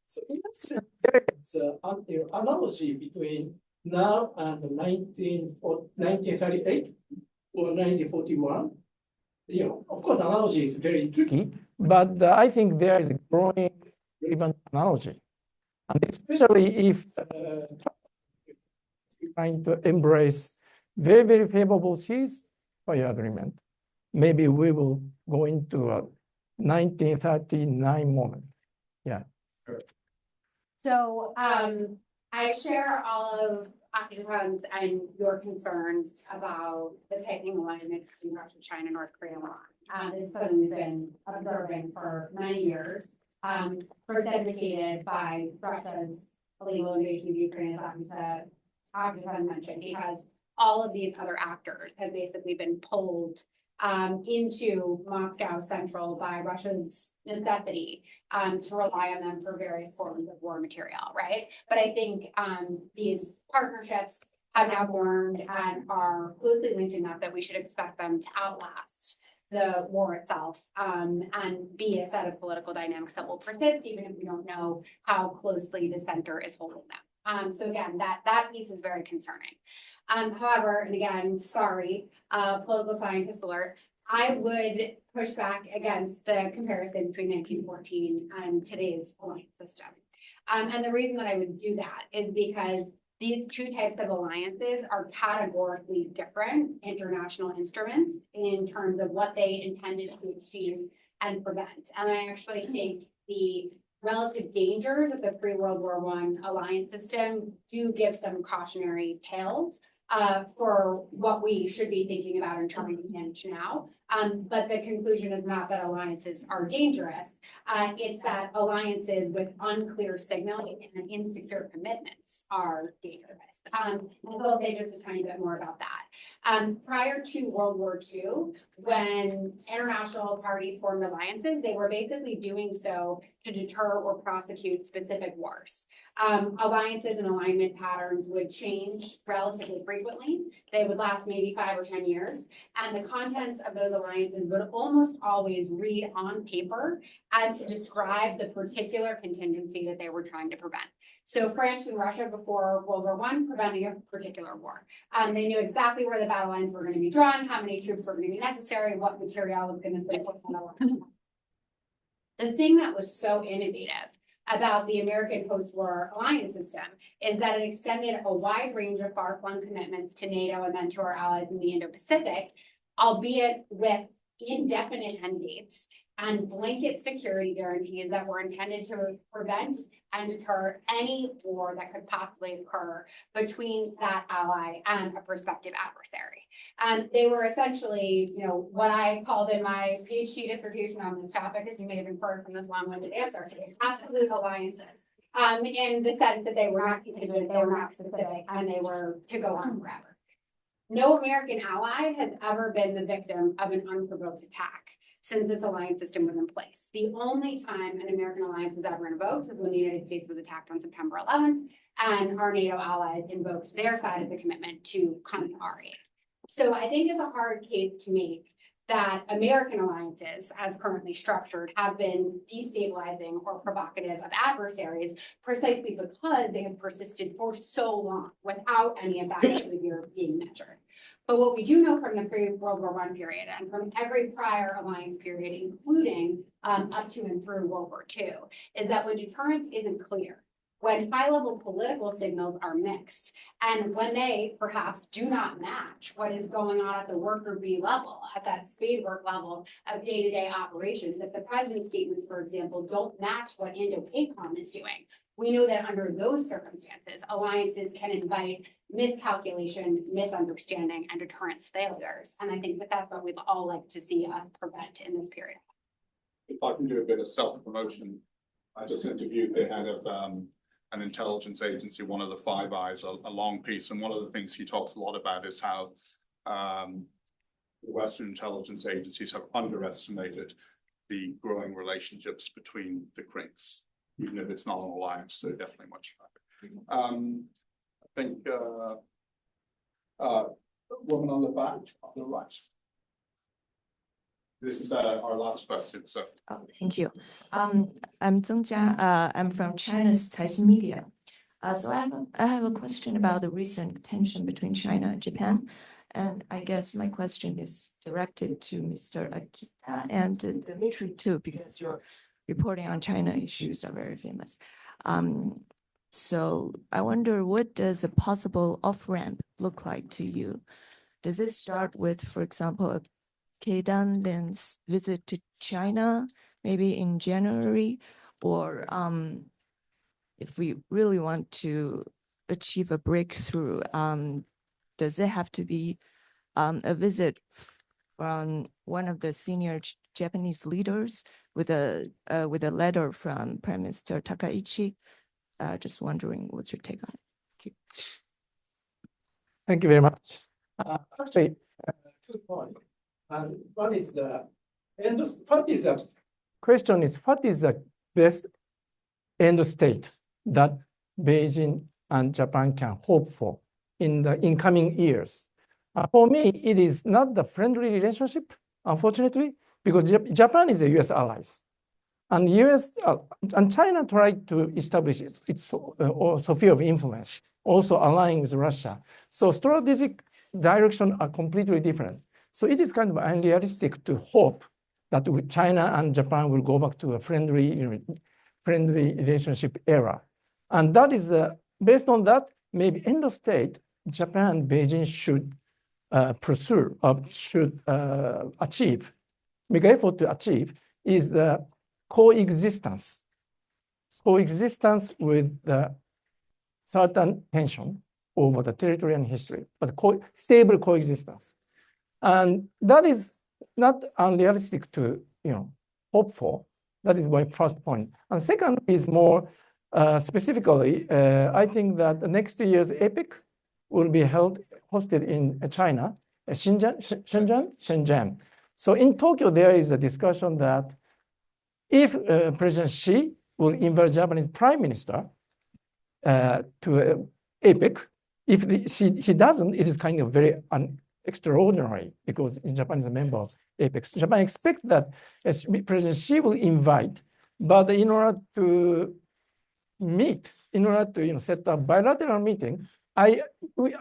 S5: So in that sense, there is an analogy between now and 1938 or 1941. You know, of course, the analogy is very tricky, but I think there is a growing relevant analogy. And especially if trying to embrace very, very favorable ceasefire agreement, maybe we will go into a 1939 moment. Yeah.
S7: So I share all of Akita-san's and your concerns about the tightening alignment between Russia, China, North Korea, and Iran. This is something we've been observing for many years, precipitated by Russia's illegal invasion of Ukraine, as Akita-san mentioned, because all of these other actors have basically been pulled into Moscow Central by Russia's necessity to rely on them for various forms of war material, right? But I think these partnerships have now formed and are closely linked enough that we should expect them to outlast the war itself and be a set of political dynamics that will persist, even if we don't know how closely the center is holding them. So again, that piece is very concerning. However, and again, sorry, political scientist alert, I would push back against the comparison between 1914 and today's alliance system. And the reason that I would do that is because these two types of alliances are categorically different international instruments in terms of what they intended to achieve and prevent. And I actually think the relative dangers of the pre-World War I alliance system do give some cautionary tales for what we should be thinking about and trying to manage now. But the conclusion is not that alliances are dangerous. It's that alliances with unclear signaling and insecure commitments are dangerous. And we'll say just a tiny bit more about that. Prior to World War II, when international parties formed alliances, they were basically doing so to deter or prosecute specific wars. Alliances and alignment patterns would change relatively frequently. They would last maybe 5 or 10 years. And the contents of those alliances would almost always read on paper as to describe the particular contingency that they were trying to prevent. So France and Russia before World War I preventing a particular war. They knew exactly where the battle lines were going to be drawn, how many troops were going to be necessary, what material was going to support that. The thing that was so innovative about the American post-war alliance system is that it extended a wide range of far-flung commitments to NATO and then to our allies in the Indo-Pacific, albeit with indefinite end dates and blanket security guarantees that were intended to prevent and deter any war that could possibly occur between that ally and a prospective adversary. They were essentially, what I called in my PhD dissertation on this topic, as you may have inferred from this long-winded answer, absolute alliances. In the sense that they were not contingent, they were not specific, and they were to go on forever. No American ally has ever been the victim of an unprovoked attack since this alliance system was in place. The only time an American alliance was ever invoked was when the United States was attacked on September 11th, and our NATO allies invoked their side of the commitment to come to our aid. So I think it's a hard case to make that American alliances, as currently structured, have been destabilizing or provocative of adversaries precisely because they have persisted for so long without any of that behavior being measured. But what we do know from the pre-World War I period and from every prior alliance period, including up to and through World War II, is that when deterrence isn't clear, when high-level political signals are mixed, and when they perhaps do not match what is going on at the worker bee level, at that spade work level of day-to-day operations, if the president's statements, for example, don't match what Indo-PACOM is doing, we know that under those circumstances, alliances can invite miscalculation, misunderstanding, and deterrence failures. And I think that that's what we'd all like to see us prevent in this period.
S3: If I can do a bit of self-promotion, I just interviewed the head of an intelligence agency, one of the Five Eyes, a long piece. And one of the things he talks a lot about is how the Western intelligence agencies have underestimated the growing relationships between the CRINCs. even if it's not an alliance, they're definitely much stronger. I think, woman on the back, on the right. This is our last question, so.
S10: Oh, thank you. I'm Zheng Jia. I'm from China's Taishan Media. So I have a question about the recent tension between China and Japan. And I guess my question is directed to Mr. Akita and Demetri too, because your reporting on China issues are very famous. So I wonder, what does a possible off-ramp look like to you? Does it start with, for example, a Keidan Lin's visit to China, maybe in January, or if we really want to achieve a breakthrough, does it have to be a visit from one of the senior Japanese leaders with a letter from Prime Minister Takaichi? Just wondering what's your take on it.
S5: Thank you very much. Actually, 2 points. And one is question is, what is the best end state that Beijing and Japan can hope for in the incoming years? For me, it is not the friendly relationship, unfortunately, because Japan is a U.S. allies. And and China tried to establish its sphere of influence, also aligning with Russia. So strategic direction are completely different. So it is kind of unrealistic to hope that China and Japan will go back to a friendly relationship era. And that is, based on that, maybe end of state, Japan and Beijing should pursue, should achieve, make effort to achieve, is the coexistence with the certain tension over the territory and history, but stable coexistence. And that is not unrealistic to hope for. That is my first point. And second is more specifically, I think that the next year's APEC will be hosted in China, Shenzhen. So in Tokyo, there is a discussion that if President Xi will invite Japanese Prime Minister to APEC, if he doesn't, it is kind of very extraordinary, because Japan is a member of APEC. Japan expects that President Xi will invite, but in order to meet, in order to set up bilateral meeting, I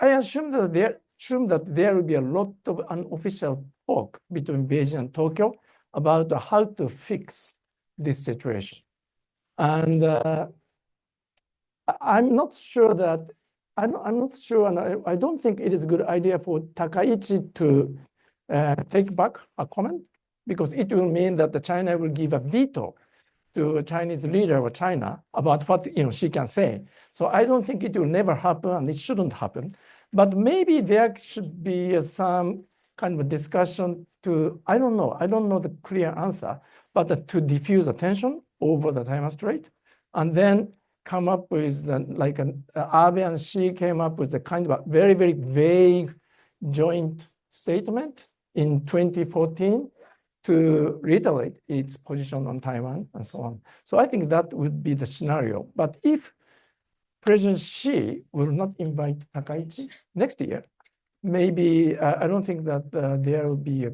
S5: assume that there will be a lot of unofficial talk between Beijing and Tokyo about how to fix this situation. And I'm not sure, and I don't think it is a good idea for Takaichi to take back a comment, because it will mean that China will give a veto to a Chinese leader of China about what she can say. So I don't think it will never happen, and it shouldn't happen. But maybe there should be some kind of a discussion to, I don't know the clear answer, but to diffuse attention over the Taiwan Strait, and then come up with Abe and Xi came up with a kind of a very, very vague joint statement in 2014 to reiterate its position on Taiwan and so on. So I think that would be the scenario. But if President Xi will not invite Takaichi next year, maybe I don't think that there will be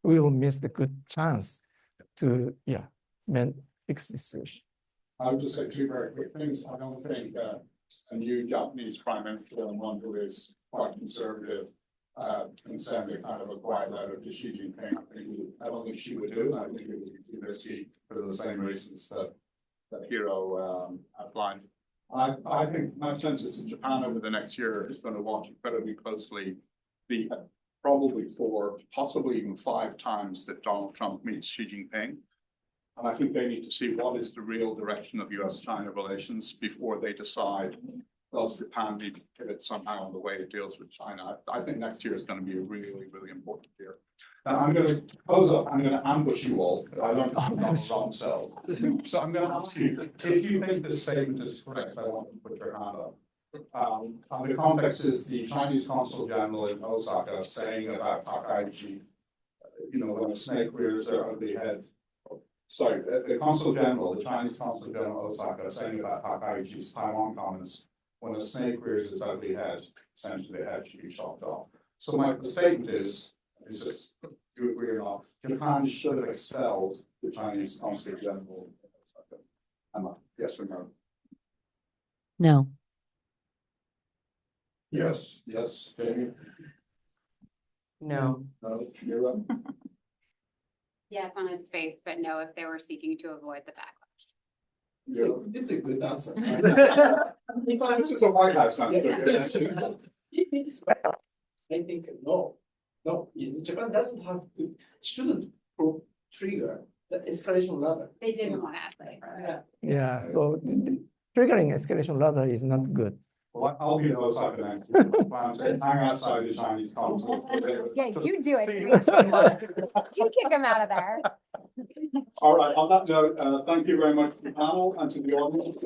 S5: we will miss the good chance to fix this situation.
S3: I would just say 2 very quick things. I don't think a new Japanese prime minister, and one who is quite conservative, can send a kind of a quiet letter to Xi Jinping. I don't think she would do. I think it would be risky for the same reasons that Hiro outlined. I think my sense is that Japan over the next year is going to watch incredibly closely probably 4, possibly even 5 times that Donald Trump meets Xi Jinping. And I think they need to see what is the real direction of U.S.-China relations before they decide, does Japan need to pivot somehow in the way it deals with China. I think next year is going to be a really, really important year. Now I'm going to close up. I'm going to ambush you all. I learned from Donald Trump, so I'm going to ask you, if you think this statement is correct, I want you to put your hand up. The context is the Chinese Consul General in Osaka saying about Takaichi, when a snake rears their ugly head, sorry, the Consul General, the Chinese Consul General Osaka, saying about Takaichi's Taiwan comments, when a snake rears its ugly head, essentially the head should be chopped off. So the statement is this, do you agree or not? Japan should have expelled the Chinese Consul General. Emma, yes or no?
S1: No.
S6: Yes.
S3: Yes, Jamie?
S4: No.
S3: No, Mira?
S7: Yes, on its face, but no, if they were seeking to avoid the backlash.
S5: This is a good answer.
S3: This is a White House answer.
S5: If it is bad, I think no. Japan doesn't have to, shouldn't trigger the escalation ladder.
S7: They didn't want to escalate further.
S5: Yeah, so triggering escalation ladder is not good.
S3: Well, I'll be the Osaka answer. Hang outside the Chinese consulate.
S2: Yeah, you do it, Demetri. You kick them out of there.
S3: All right, on that note, thank you very much to the panel and to the audience.